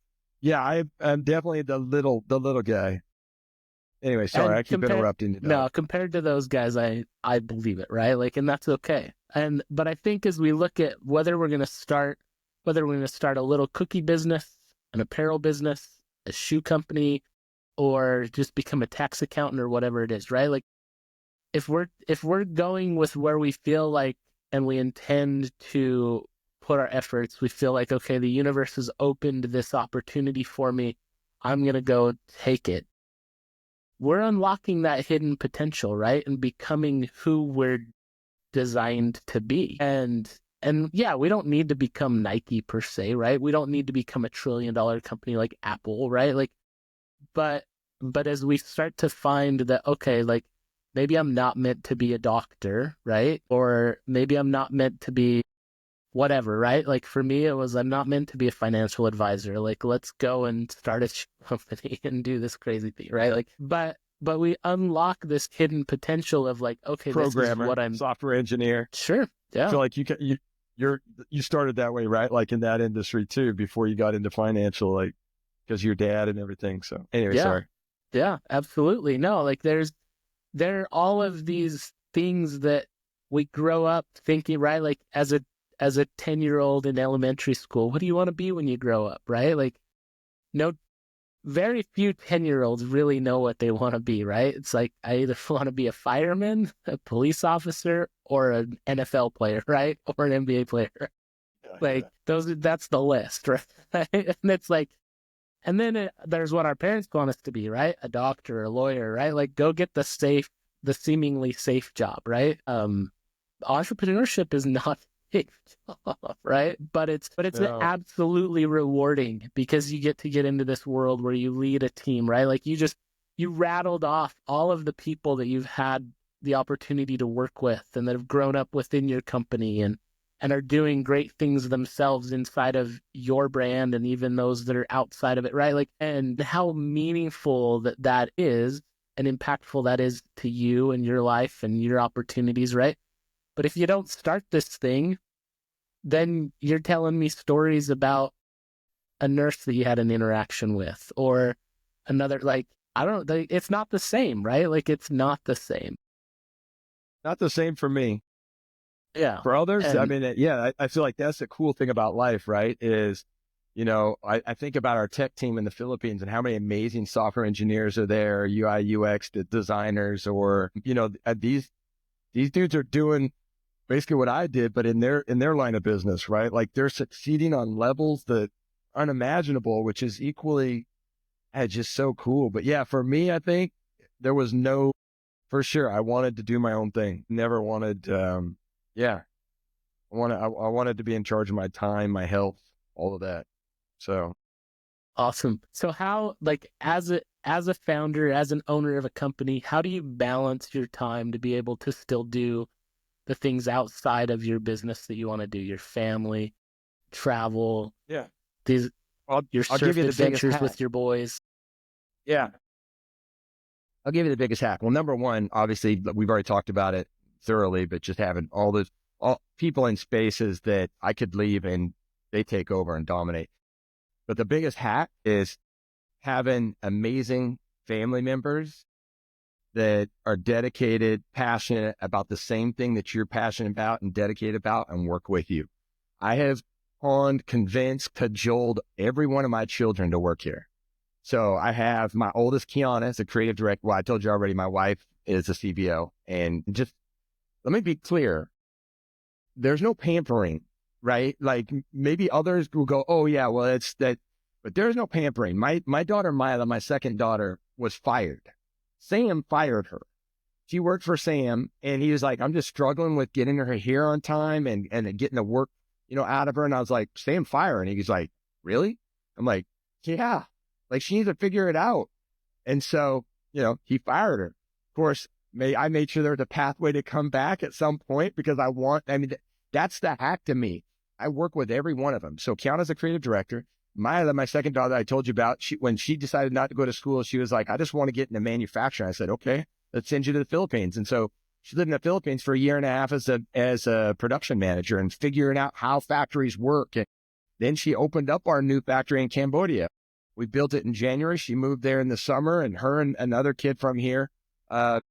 yeah, I'm definitely the little guy. Anyway, sorry, I keep interrupting you. No, compared to those guys, I believe it, right? Like, and that's okay. But I think as we look at whether we're going to start a little cookie business, an apparel business, a shoe company, or just become a tax accountant or whatever it is, right? Like, if we're going with where we feel like, and we intend to put our efforts, we feel like, okay, the universe has opened this opportunity for me, I'm going to go take it. We're unlocking that hidden potential, right? And becoming who we're designed to be. And yeah, we don't need to become Nike per se, right? We don't need to become a $1 trillion company like Apple, right? Like, but as we start to find that, okay, like, maybe I'm not meant to be a doctor, right? Or maybe I'm not meant to be whatever, right? Like, for me, it was, I'm not meant to be a financial advisor. Like, let's go and start a company and do this crazy thing, right? Like, but we unlock this hidden potential of, like, okay, programmer, this is what I'm, software engineer. Sure. Yeah. I feel like you started that way, right? Like, in that industry too, before you got into financial, like, because your dad and everything. So anyway, yeah. Sorry. Yeah, absolutely. No, like, there are all of these things that we grow up thinking, right? Like, as a 10-year-old in elementary school, what do you want to be when you grow up, right? Like, no, very few 10-year-olds really know what they want to be, right? It's like, I either want to be a fireman, a police officer, or an NFL player, right? Or an NBA player. Like, that's the list, right? And it's like, and then there's what our parents want us to be, right? A doctor, a lawyer, right? Like, go get the seemingly safe job, right? Entrepreneurship is not safe job, right? But it's absolutely rewarding, because you get into this world where you lead a team, right? Like, you rattled off all of the people that you've had the opportunity to work with and that have grown up within your company and are doing great things themselves inside of your brand, and even those that are outside of it, right? Like, and how meaningful that is and impactful that is to you and your life and your opportunities, right? But if you don't start this thing, then you're telling me stories about a nurse that you had an interaction with, or another, like, I don't know, it's not the same, right? Like, it's not the same. Not the same for me. Yeah. For others, I mean, yeah, I feel like that's the cool thing about life, right? Is, you know, I think about our tech team in the Philippines and how many amazing software engineers are there, UI, UX, the designers, or, you know, these dudes are doing basically what I did, but in their line of business, right? Like, they're succeeding on levels that unimaginable, which is equally just so cool. But yeah, for me, I think there was for sure, I wanted to do my own thing. Never wanted, I wanted to be in charge of my time, my health, all of that. So awesome. So how, like, as a founder, as an owner of a company, how do you balance your time to be able to still do the things outside of your business that you want to do, your family, travel, your surf adventures with your boys? Yeah. I'll give you the biggest hack. Well, number one, obviously, we've already talked about it thoroughly, but just having all people in spaces that I could leave and they take over and dominate. But the biggest hack is having amazing family members that are dedicated, passionate about the same thing that you're passionate about and dedicated about and work with you. I have convinced, cajoled every one of my children to work here. So I have my oldest, Kiana, as a creative director. Well, I told you already, my wife is a CBO. And just let me be clear, there's no pampering, right? Like maybe others will go, oh yeah, well it's that, but there's no pampering. My daughter, Mila, my second daughter, was fired. Sam fired her. She worked for Sam, and he was like, I'm just struggling with getting her here on time and getting the work, out of her. And I was like, Sam, fire. And he's like, really? I'm like, yeah, like she needs to figure it out. And so, he fired her. Of course, I made sure there was a pathway to come back at some point because that's the hack to me. I work with every one of them. So Kiana's a creative director. Mila, my second daughter I told you about, when she decided not to go to school, she was like, I just want to get into manufacturing. I said, okay, let's send you to the Philippines. And so she lived in the Philippines for a year and a half as a production manager and figuring out how factories work. And then she opened up our new factory in Cambodia. We built it in January. She moved there in the summer, and her and another kid from here, the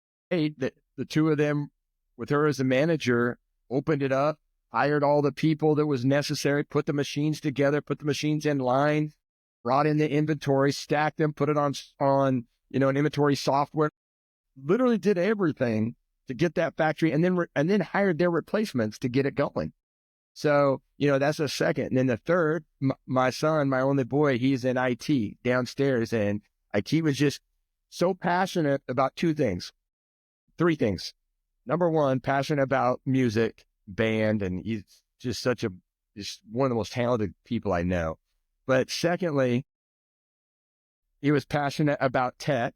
two of them with her as a manager, opened it up, hired all the people that was necessary, put the machines together, put the machines in line, brought in the inventory, stacked them, put it on an inventory software, literally did everything to get that factory, and then hired their replacements to get it going. So, that's the second. And then the third, my son, my only boy, he's in IT downstairs, and IT was just so passionate about three things. Number one, passionate about music, band, and he's just just one of the most talented people I know. But secondly, he was passionate about tech,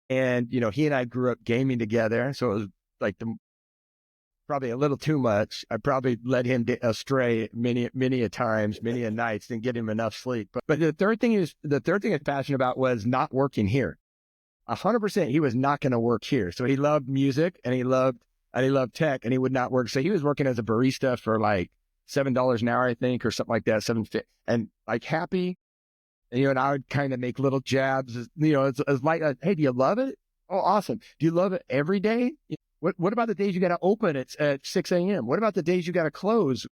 and he and I grew up gaming together, so it was like probably a little too much. I probably led him astray many a times, many a nights, didn't get him enough sleep. But the third thing he's passionate about was not working here. 100%, he was not going to work here. So he loved music, and he loved tech, and he would not work. So he was working as a barista for like $7 an hour, I think, or something like that, $7.50, and like happy. And I would kind of make little jabs, as light as, hey, do you love it? Oh, awesome. Do you love it every day? What about the days you got to open at 6 a.m.? What about the days you got to close?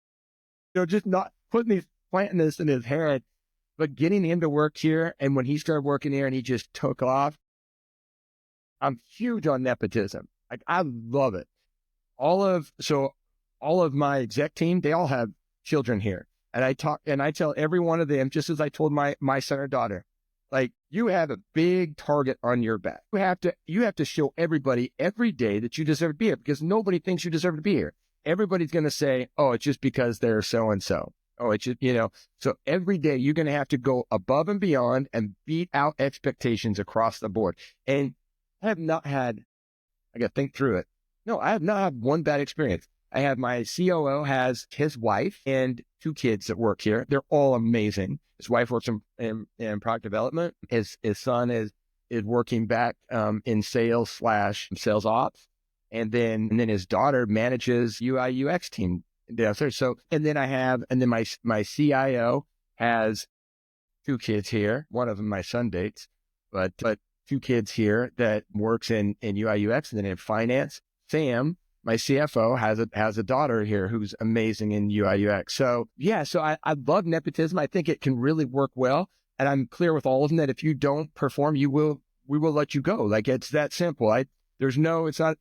Just not planting this in his head, but getting him to work here. And when he started working here and he just took off, I'm huge on nepotism. Like, I love it. All of my exec team, they all have children here. And I tell every one of them, just as I told my son or daughter, like, you have a big target on your back. You have to show everybody every day that you deserve to be here, because nobody thinks you deserve to be here. Everybody's going to say, oh, it's just because they're so-and-so. Oh, it's just, so every day you're going to have to go above and beyond and beat out expectations across the board. And I got to think through it. No, I have not had one bad experience. I have my COO has his wife and 2 kids that work here. They're all amazing. His wife works in product development. His son is working back in sales ops. And then his daughter manages UI UX team downstairs. So, and then my CIO has 2 kids here. One of them my son dates, but 2 kids here that works in UI UX, and then in finance. Sam, my CFO, has a daughter here who's amazing in UI UX. So yeah, I love nepotism. I think it can really work well. And I'm clear with all of them that if you don't perform, we will let you go. Like, it's that simple. It's not,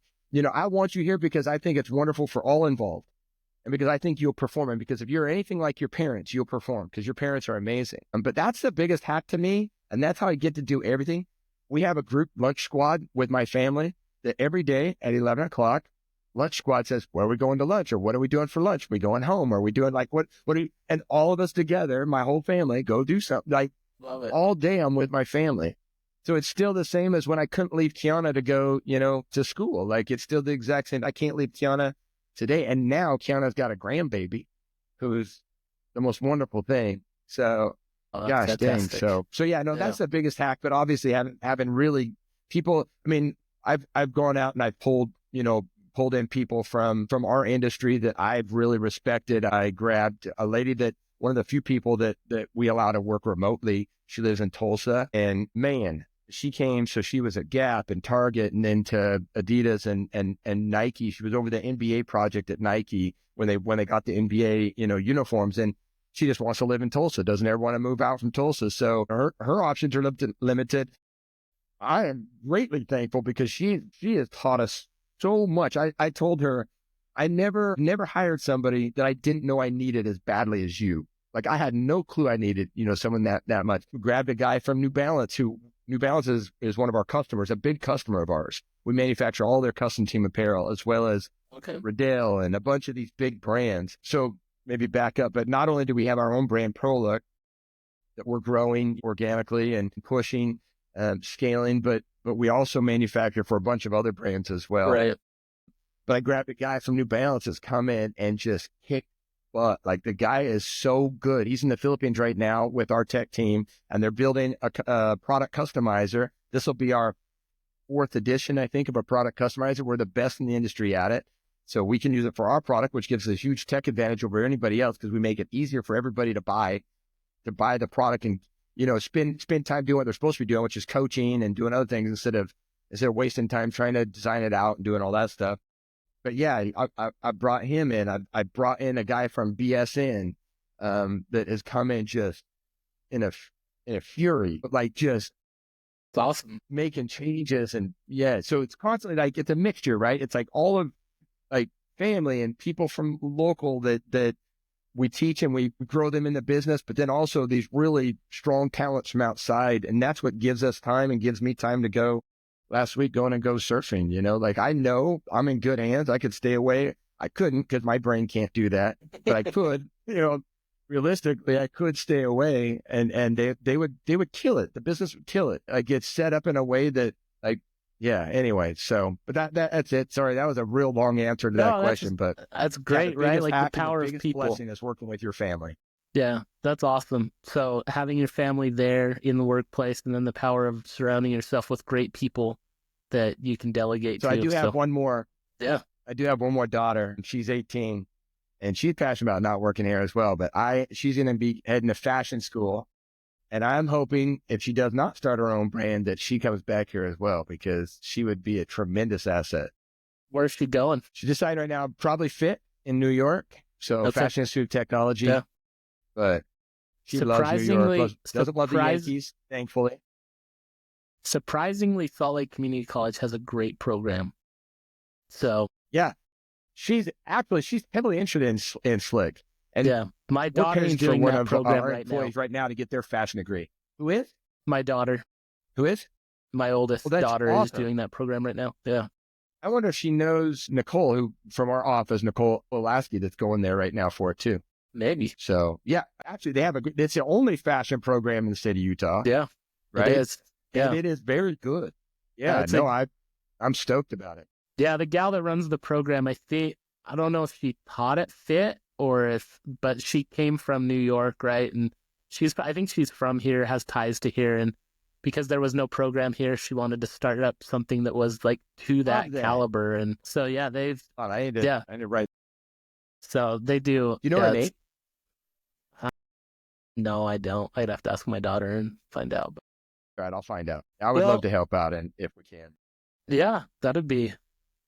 I want you here because I think it's wonderful for all involved. And because I think you'll perform. And because if you're anything like your parents, you'll perform because your parents are amazing. But that's the biggest hack to me. And that's how I get to do everything. We have a group lunch squad with my family that every day at 11 o'clock, lunch squad says, where are we going to lunch? Or what are we doing for lunch? Are we going home? Are we doing and all of us together, my whole family, go do something. Like, love it. All day I'm with my family. So it's still the same as when I couldn't leave Kiana to go, to school. Like, it's still the exact same. I can't leave Kiana today. And now Kiana's got a grandbaby who's the most wonderful thing. So, gosh dang. So yeah, no, that's the biggest hack. But obviously having really people, I mean, I've gone out and I've pulled in people from our industry that I've really respected. I grabbed a lady that one of the few people that we allow to work remotely. She lives in Tulsa, and man, she came. So she was at Gap and Target, and then to Adidas and Nike. She was over the NBA project at Nike when they got the NBA, uniforms, and she just wants to live in Tulsa. Doesn't ever want to move out from Tulsa. So her options are limited. I am greatly thankful because she has taught us so much. I told her, I never hired somebody that I didn't know I needed as badly as you. Like, I had no clue I needed, someone that much. We grabbed a guy from New Balance, who New Balance is one of our customers, a big customer of ours. We manufacture all their custom team apparel, as well as Riddell and a bunch of these big brands. So maybe back up, but not only do we have our own brand, ProLook, that we're growing organically and pushing, scaling, but we also manufacture for a bunch of other brands as well. Right. But I grabbed a guy from New Balance that's come in and just kicked butt. Like, the guy is so good. He's in the Philippines right now with our tech team, and they're building a product customizer. This will be our 4th edition, I think, of a product customizer. We're the best in the industry at it. So we can use it for our product, which gives us a huge tech advantage over anybody else, because we make it easier for everybody to buy the product and, spend time doing what they're supposed to be doing, which is coaching and doing other things instead of wasting time trying to design it out and doing all that stuff. But yeah, I brought him in. I brought in a guy from BSN that has come in just in a fury, but like just It's awesome. making changes. And yeah, so it's constantly like, it's a mixture, right? It's like all of like family and people from local that we teach and we grow them in the business, but then also these really strong talents from outside. And that's what gives us time and gives me time to go. Last week, going and go surfing, like, I know I'm in good hands. I could stay away. I couldn't, because my brain can't do that, but I could, realistically, I could stay away, and they would kill it. The business would kill it. I get set up in a way that, like, yeah, anyway. So, but that's it. Sorry. That was a real long answer to that question, but that's great, right? Like, the power of people. Blessing is working with your family. Yeah, that's awesome. So having your family there in the workplace, and then the power of surrounding yourself with great people that you can delegate to. I do have one more. Yeah. I do have one more daughter. She's 18, and she's passionate about not working here as well. But she's going to be heading to fashion school, and I'm hoping if she does not start her own brand, that she comes back here as well, because she would be a tremendous asset. Where's she going? She decided right now, probably Fit in New York. So Fashion Institute of Technology. Yeah. But she loves New York. Doesn't love the Yankees, thankfully. Surprisingly, Salt Lake Community College has a great program. So yeah, she's heavily interested in Slick. And yeah, my daughter's doing that program right now to get their fashion degree. Who is? My daughter. Who is? My oldest daughter is doing that program right now. Yeah. I wonder if she knows Nicole, who from our office, Nicole Olaski, that's going there right now for it too. Maybe. So yeah, actually it's the only fashion program in the state of Utah. Yeah, right. It is. Yeah, and it is very good. Yeah, I'm stoked about it. Yeah, the gal that runs the program, I don't know if she taught at Fit but she came from New York, right? And I think she's from here, has ties to here, and because there was no program here, she wanted to start up something that was like to that caliber. And so yeah, I need to write. So they do. You know her name? No, I don't. I'd have to ask my daughter and find out. But... All right, I'll find out. I would love to help out, and if we can. Yeah, that'd be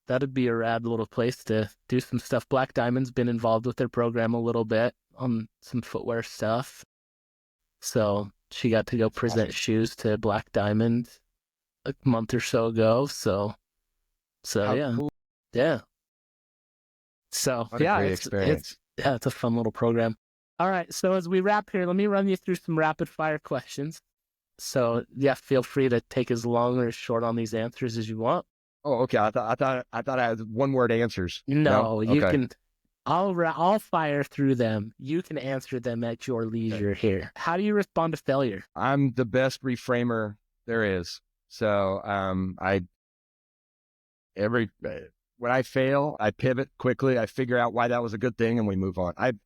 a rad little place to do some stuff. Black Diamond's been involved with their program a little bit on some footwear stuff. So she got to go present shoes to Black Diamond a month or so ago. So yeah. Cool. Yeah. So yeah, it's a fun little program. All right. So as we wrap here, let me run you through some rapid fire questions. So yeah, feel free to take as long or as short on these answers as you want. Oh, okay. I thought I had one word answers. No, you can. I'll fire through them. You can answer them at your leisure here. How do you respond to failure? I'm the best reframer there is. So when I fail, I pivot quickly. I figure out why that was a good thing, and we move on. I'm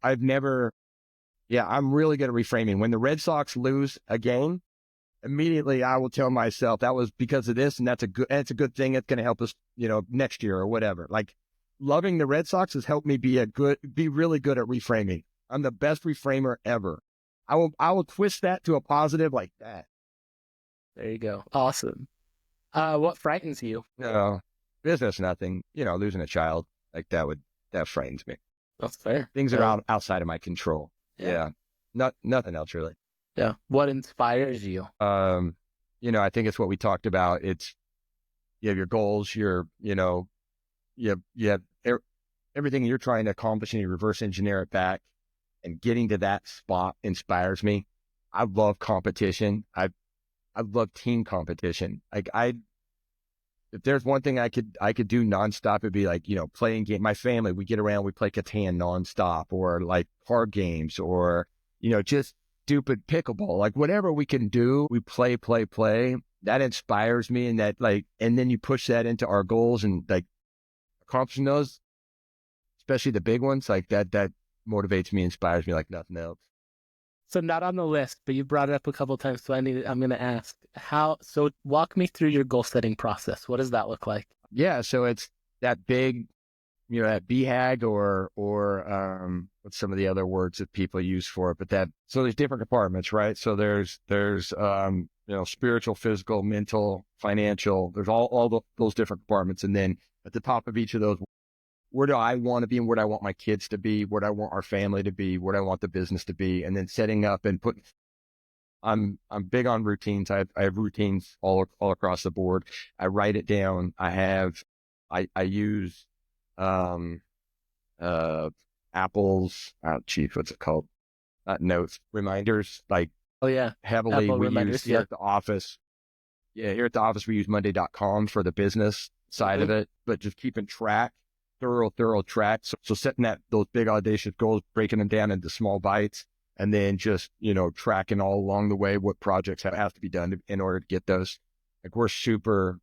really good at reframing. When the Red Sox lose a game, immediately I will tell myself that was because of this, and it's a good thing. It's going to help us, next year or whatever. Like, loving the Red Sox has helped me be really good at reframing. I'm the best reframer ever. I will twist that to a positive like that. There you go. Awesome. What frightens you? No, business, nothing. Losing a child, like that frightens me. That's fair. Things are outside of my control. Yeah. Nothing else really. Yeah. What inspires you? I think it's what we talked about. It's, you have your goals, you have everything you're trying to accomplish, and you reverse engineer it back, and getting to that spot inspires me. I love competition. I love team competition. If there's one thing I could do nonstop, it'd be like, playing game. My family, we get around, we play Catan nonstop, or like card games, or, just stupid pickleball, like whatever we can do, we play. That inspires me. And and then you push that into our goals, and like accomplishing those, especially the big ones, like that motivates me, inspires me like nothing else. So not on the list, but you brought it up a couple of times, so I'm going to ask so walk me through your goal setting process. What does that look like? Yeah. So it's that big, that BHAG or what's some of the other words that people use for it, but so there's different compartments, right? So there's spiritual, physical, mental, financial, there's all those different compartments. And then at the top of each of those, where do I want to be, and where do I want my kids to be, where do I want our family to be, where do I want the business to be, and then setting up and putting. I'm big on routines. I have routines all across the board. I write it down. I use Apple's what's it called? Not notes, reminders. Like, oh yeah, heavily Apple we reminders, use here at the office. Yeah, here at the office we use Monday.com for the business side of it, but just keeping track. Thorough track. So setting those big audacious goals, breaking them down into small bites, and then just, tracking all along the way what projects have to be done in order to get those. Like we're super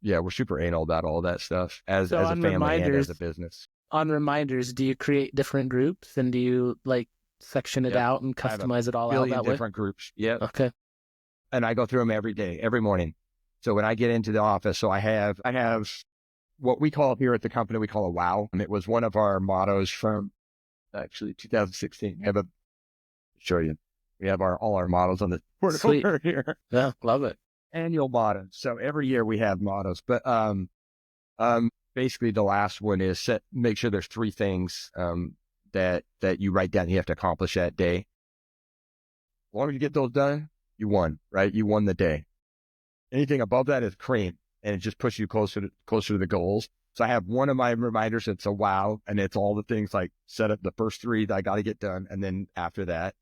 anal about all that stuff as a family and as a business. On reminders, do you create different groups, and do you section it out and customize it all out that way? Different groups. Yeah. Okay. And I go through them every day, every morning. So when I get into the office, so I have what we call here at the company, we call a wow. And it was one of our mottos from actually 2016. Show you. We have all our mottos on the board over here. Yeah, love it. Annual mottos. So every year we have mottos, but basically the last one is make sure there's 3 things that you write down you have to accomplish that day. As long as you get those done, you won, right? You won the day. Anything above that is cream. And it just pushes you closer to the goals. So I have one of my reminders. It's a wow. And it's all the things like set up the first 3 that I got to get done. And then after that,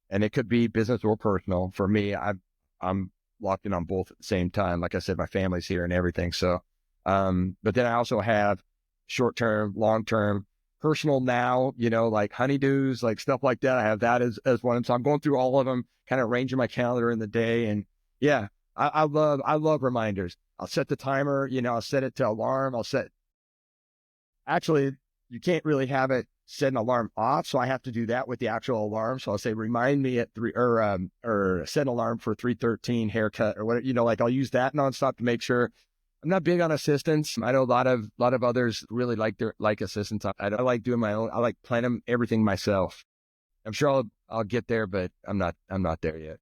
and it could be business or personal. For me, I'm locked in on both at the same time. Like I said, my family's here and everything. So, but then I also have short-term, long-term, personal now, like honeydews, like stuff like that. I have that as one. So I'm going through all of them, kind of arranging my calendar in the day. And yeah, I love reminders. I'll set the timer, I'll set it to alarm. Actually, you can't really have it set an alarm off. So I have to do that with the actual alarm. So I'll say, remind me at 3 or set an alarm for 3:13 haircut or whatever, I'll use that nonstop to make sure. I'm not big on assistants. I know a lot of others really like assistants. I like doing my own. I like planning everything myself. I'm sure I'll get there, but I'm not there yet.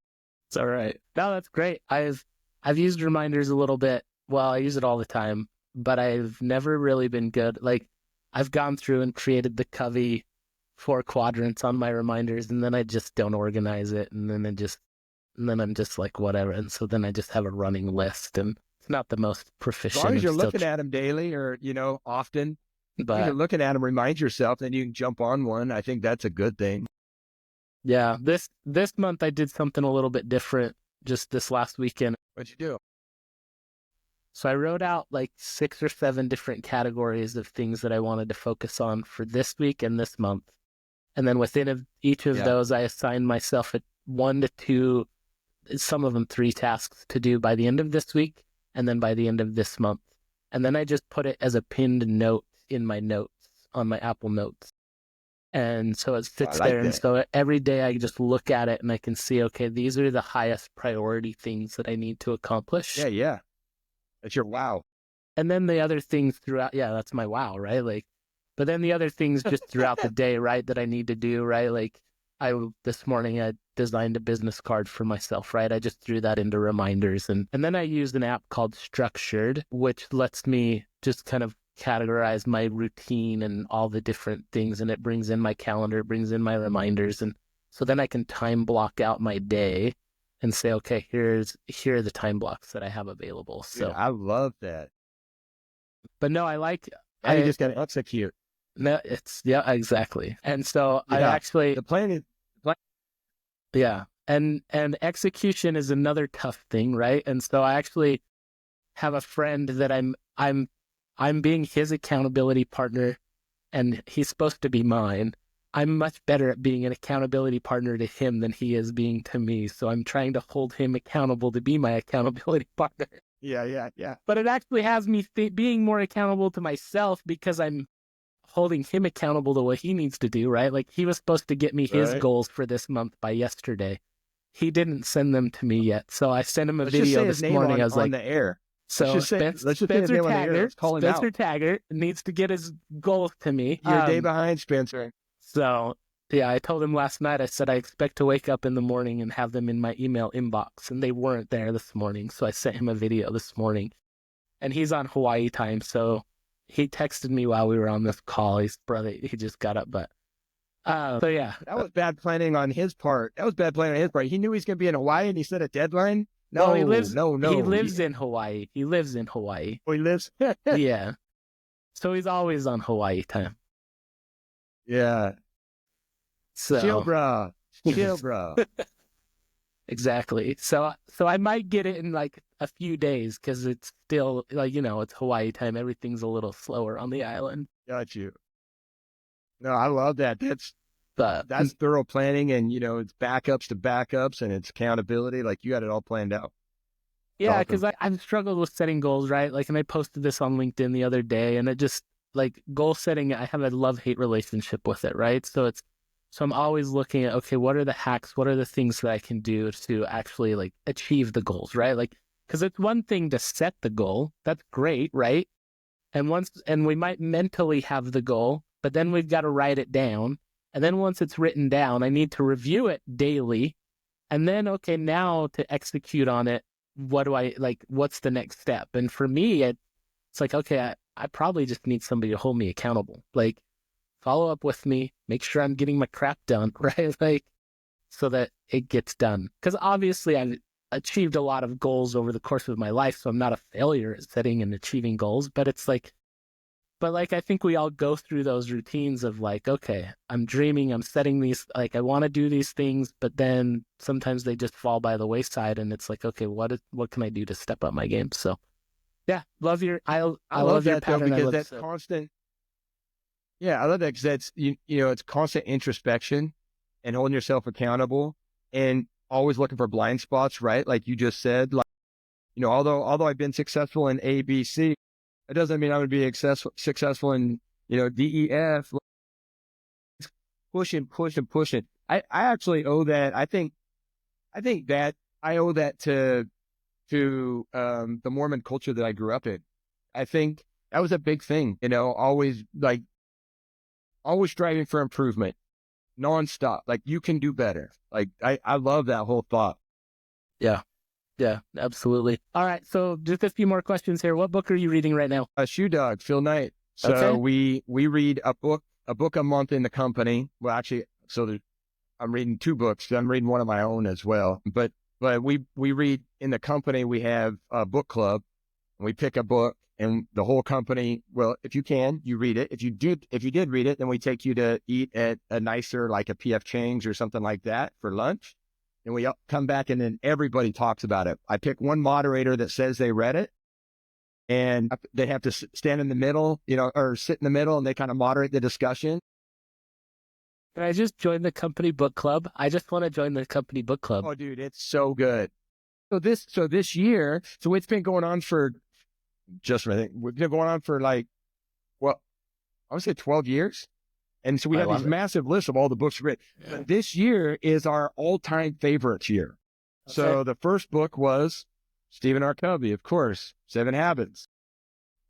It's all right. No, that's great. I've used reminders a little bit. Well, I use it all the time, but I've never really been good. Like I've gone through and created the Covey 4 quadrants on my reminders, and then I just don't organize it. And then I'm just like, whatever. And so then I just have a running list, and it's not the most proficient. As long as you're looking at them daily or, often, but you're looking at them, remind yourself, then you can jump on one. I think that's a good thing. Yeah. This month I did something a little bit different just this last weekend. What'd you do? So I wrote out 6 or 7 different categories of things that I wanted to focus on for this week and this month. And then within each of those, I assigned myself 1 to 2, some of them 3 tasks to do by the end of this week and then by the end of this month. And then I just put it as a pinned note in my notes on my Apple Notes. And so it sits there. And so every day I just look at it and I can see, okay, these are the highest priority things that I need to accomplish. Yeah. That's your wow. And then the other things throughout, that's my wow, right? But then the other things just throughout the day, right, that I need to do, right? Like this morning I designed a business card for myself, right? I just threw that into reminders. And then I used an app called Structured, which lets me just kind of categorize my routine and all the different things. And it brings in my calendar, it brings in my reminders. And so then I can time block out my day and say, okay, here are the time blocks that I have available. So Dude, I love that. but no, I just got to execute. No, yeah, exactly. And so I Yeah, actually, the plan is yeah, and execution is another tough thing, right? And so I actually have a friend that I'm being his accountability partner, and he's supposed to be mine. I'm much better at being an accountability partner to him than he is being to me. So I'm trying to hold him accountable to be my accountability partner. yeah. But it actually has me being more accountable to myself because I'm holding him accountable to what he needs to do, right? Like he was supposed to get me his Right. goals for this month by yesterday. He didn't send them to me yet. So I sent him a Let's just video say his this name morning. on, I was on like, the air. so let's just say his Spencer name on the air. Let's call him out. Spencer Taggart needs to get his goals to me. You're a day behind, Spencer. So yeah, I told him last night, I said, I expect to wake up in the morning and have them in my email inbox. And they weren't there this morning. So I sent him a video this morning. And he's on Hawaii time. So he texted me while we were on this call. He's brother, he just got up, but so yeah. That was bad planning on his part. He knew he's going to be in Hawaii and he set a deadline. No, he lives Yeah. in Hawaii. He lives in Hawaii. Oh, he lives. Yeah. So he's always on Hawaii time. Yeah. So Chill, bro. exactly. So I might get it in like a few days because it's still like, it's Hawaii time. Everything's a little slower on the island. Got you. No, I love that. But That's thorough planning, and it's backups to backups, and it's accountability. Like you got it all planned out. yeah, Awesome. because I've struggled with setting goals, right? Like, and I posted this on LinkedIn the other day, and it just like goal setting, I have a love-hate relationship with it, right? So I'm always looking at, okay, what are the hacks? What are the things that I can do to actually like achieve the goals, right? Like, because it's one thing to set the goal. That's great, right? And we might mentally have the goal, but then we've got to write it down. And then once it's written down, I need to review it daily. And then, okay, now to execute on it, what's the next step? And for me, it's like, okay, I probably just need somebody to hold me accountable. Like, follow up with me, make sure I'm getting my crap done, right? Like, so that it gets done. Because obviously I've achieved a lot of goals over the course of my life, so I'm not a failure at setting and achieving goals, but it's like, I think we all go through those routines of like, okay, I'm dreaming, I'm setting these, like, I want to do these things, but then sometimes they just fall by the wayside, and it's like, okay, what can I do to step up my game? So, yeah, I love your that pattern. though, because that's constant. Yeah, I love that because that's it's constant introspection and holding yourself accountable and always looking for blind spots, right? Like you just said, like although I've been successful in A, B, C, it doesn't mean I'm going to be successful in, D, E, F. Pushing. I actually owe that. I think that I owe that to the Mormon culture that I grew up in. I think that was a big thing, always striving for improvement, nonstop. Like you can do better. Like I love that whole thought. Yeah. Yeah, absolutely. All right, so just a few more questions here. What book are you reading right now? Shoe Dog, Phil Knight. So Okay. we read a book a month in the company. Well, actually, I'm reading 2 books. I'm reading one of my own as well. But we read in the company. We have a book club, and we pick a book, and the whole company. Well, if you can, you read it. If you did read it, then we take you to eat at a nicer, like a PF Chang's or something like that for lunch. And we come back, and then everybody talks about it. I pick one moderator that says they read it, and they have to stand in the middle, or sit in the middle, and they kind of moderate the discussion. Can I just join the company book club? I just want to join the company book club. Oh, dude, it's so good. So this year, it's been going on for we've been going on for like, well, I would say 12 years. And so we have these massive lists of all the books read. Yeah. But this year is our all-time favorites year. Okay. So the first book was Stephen R. Covey, of course, 7 Habits.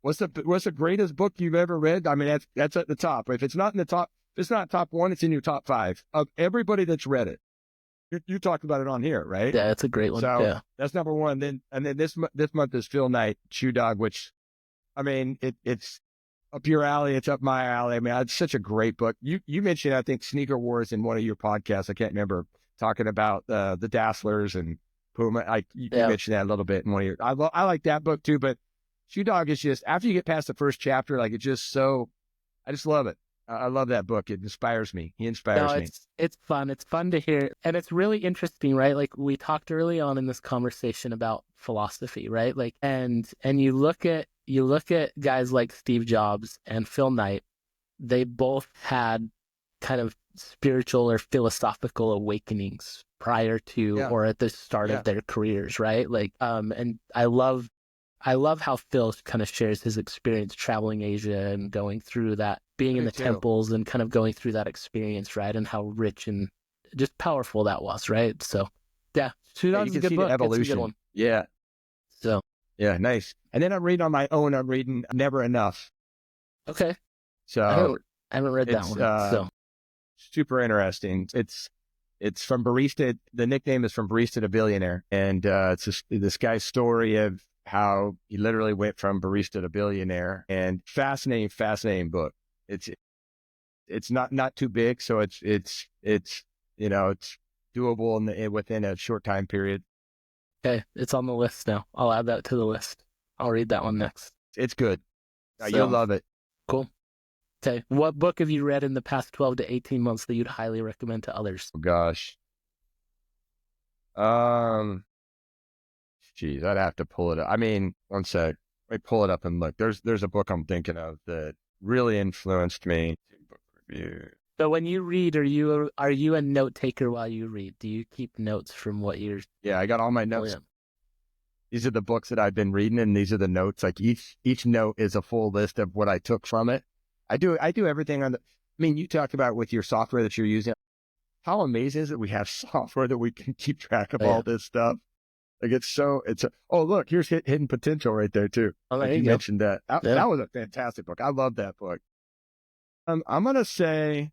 What's the greatest book you've ever read? I mean, that's at the top. If it's not in the top, if it's not top one, it's in your top 5 of everybody that's read it. You talked about it on here, right? Yeah, it's a great one. So Yeah. that's number one. Then this month is Phil Knight, Shoe Dog, which, I mean, it's up your alley. It's up my alley. I mean, it's such a great book. You mentioned, I think, Sneaker Wars in one of your podcasts. I can't remember, talking about the Dasslers and Puma. You mentioned that a little bit in one of your. I like that book too. But Shoe Dog is just, after you get past the first chapter, like, it's just so. I just love it. I love that book. It inspires me. He inspires me. It's fun. It's fun to hear. And it's really interesting, right? Like, we talked early on in this conversation about philosophy, right? Like, and you look at guys like Steve Jobs and Phil Knight. They both had kind of spiritual or philosophical awakenings prior to or at the start of their careers, right? Like, and I love how Phil kind of shares his experience traveling Asia and going through that, being in the temples and kind of going through that experience, right? And how rich and just powerful that was, right? So, yeah, Shoe Dog's a good book. Evolution. It's a good one. Yeah. So. Yeah, nice. And then I'm reading on my own. I'm reading Never Enough. Okay. So I haven't read that one. So super interesting. It's from barista. The nickname is From Barista to Billionaire, and it's this guy's story of how he literally went from barista to billionaire. And fascinating book. It's not too big, so it's it's doable within a short time period. Okay, it's on the list now. I'll add that to the list. I'll read that one next. It's good. You'll love it. Cool. Okay, what book have you read in the past 12 to 18 months that you'd highly recommend to others? Oh, gosh. Geez, I'd have to pull it up. I mean, one sec. Let me pull it up and look. There's a book I'm thinking of that really influenced me. Book review. So when you read, are you a note taker while you read? Do you keep notes from what you're? Yeah, I got all my notes. These are the books that I've been reading, and these are the notes. Like each note is a full list of what I took from it. I do everything on the. I mean, you talked about with your software that you're using. How amazing is it? We have software that we can keep track of all this stuff. Like oh, look, here's Hidden Potential right there too. Oh, like you mentioned that. That was a fantastic book. I love that book. I'm going to say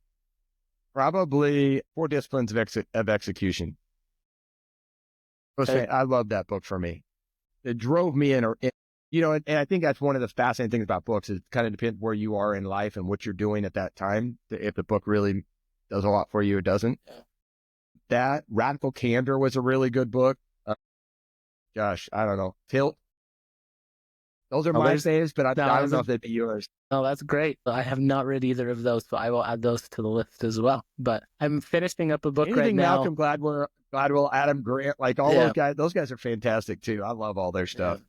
probably 4 Disciplines of Execution. I love that book for me. It drove me in, and I think that's one of the fascinating things about books is it kind of depends where you are in life and what you're doing at that time. If the book really does a lot for you, it doesn't. That Radical Candor was a really good book. Gosh, I don't know. Tilt. Those are my faves, but I don't know if they'd be yours. Oh, that's great. I have not read either of those, so I will add those to the list as well. But I'm finishing up a book right now. Malcolm Gladwell, Adam Grant, like all those guys. Those guys are fantastic too. I love all their stuff. Yeah.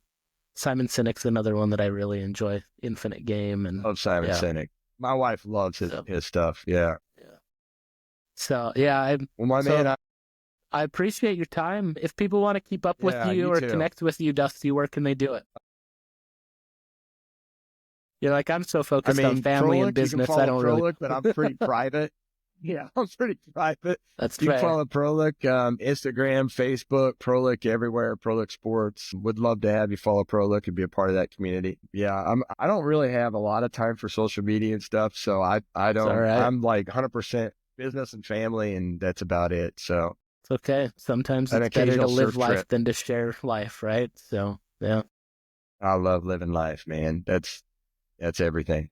Simon Sinek's another one that I really enjoy. Infinite Game and love Simon Sinek. My wife loves his stuff. Yeah. So I appreciate your time. If people want to keep up with you or connect with you, Dusty, where can they do it? You're like, I'm so focused on family and business. I don't really. But I'm pretty private. Yeah, I'm pretty private. That's you fair. Can follow Prolic, Instagram, Facebook, Prolic everywhere. Prolic Sports. Would love to have you follow Prolic and be a part of that community. Yeah, I don't really have a lot of time for social media and stuff, so I don't. Right. I'm like 100% business and family, and that's about it. So it's okay. Sometimes it's better to live life than to share life, right? So yeah. I love living life, man. That's everything.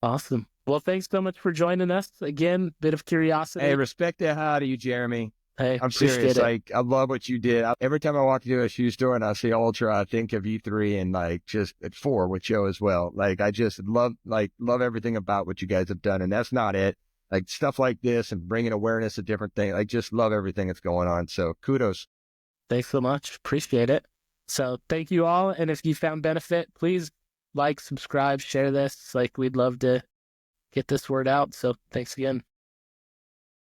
Awesome. Well, thanks so much for joining us. Again, bit of curiosity. Hey, respect the hell out of you, Jeremy. Hey, I'm serious. Like, I love what you did. Every time I walk into a shoe store and I see Ultra, I think of you 3 and like just at 4 with Joe as well. Like, I just love everything about what you guys have done. And that's not it. Like stuff like this and bringing awareness to different things. I just love everything that's going on. So kudos. Thanks so much. Appreciate it. So thank you all. And if you found benefit, please like, subscribe, share this. Like, we'd love to get this word out. So thanks again.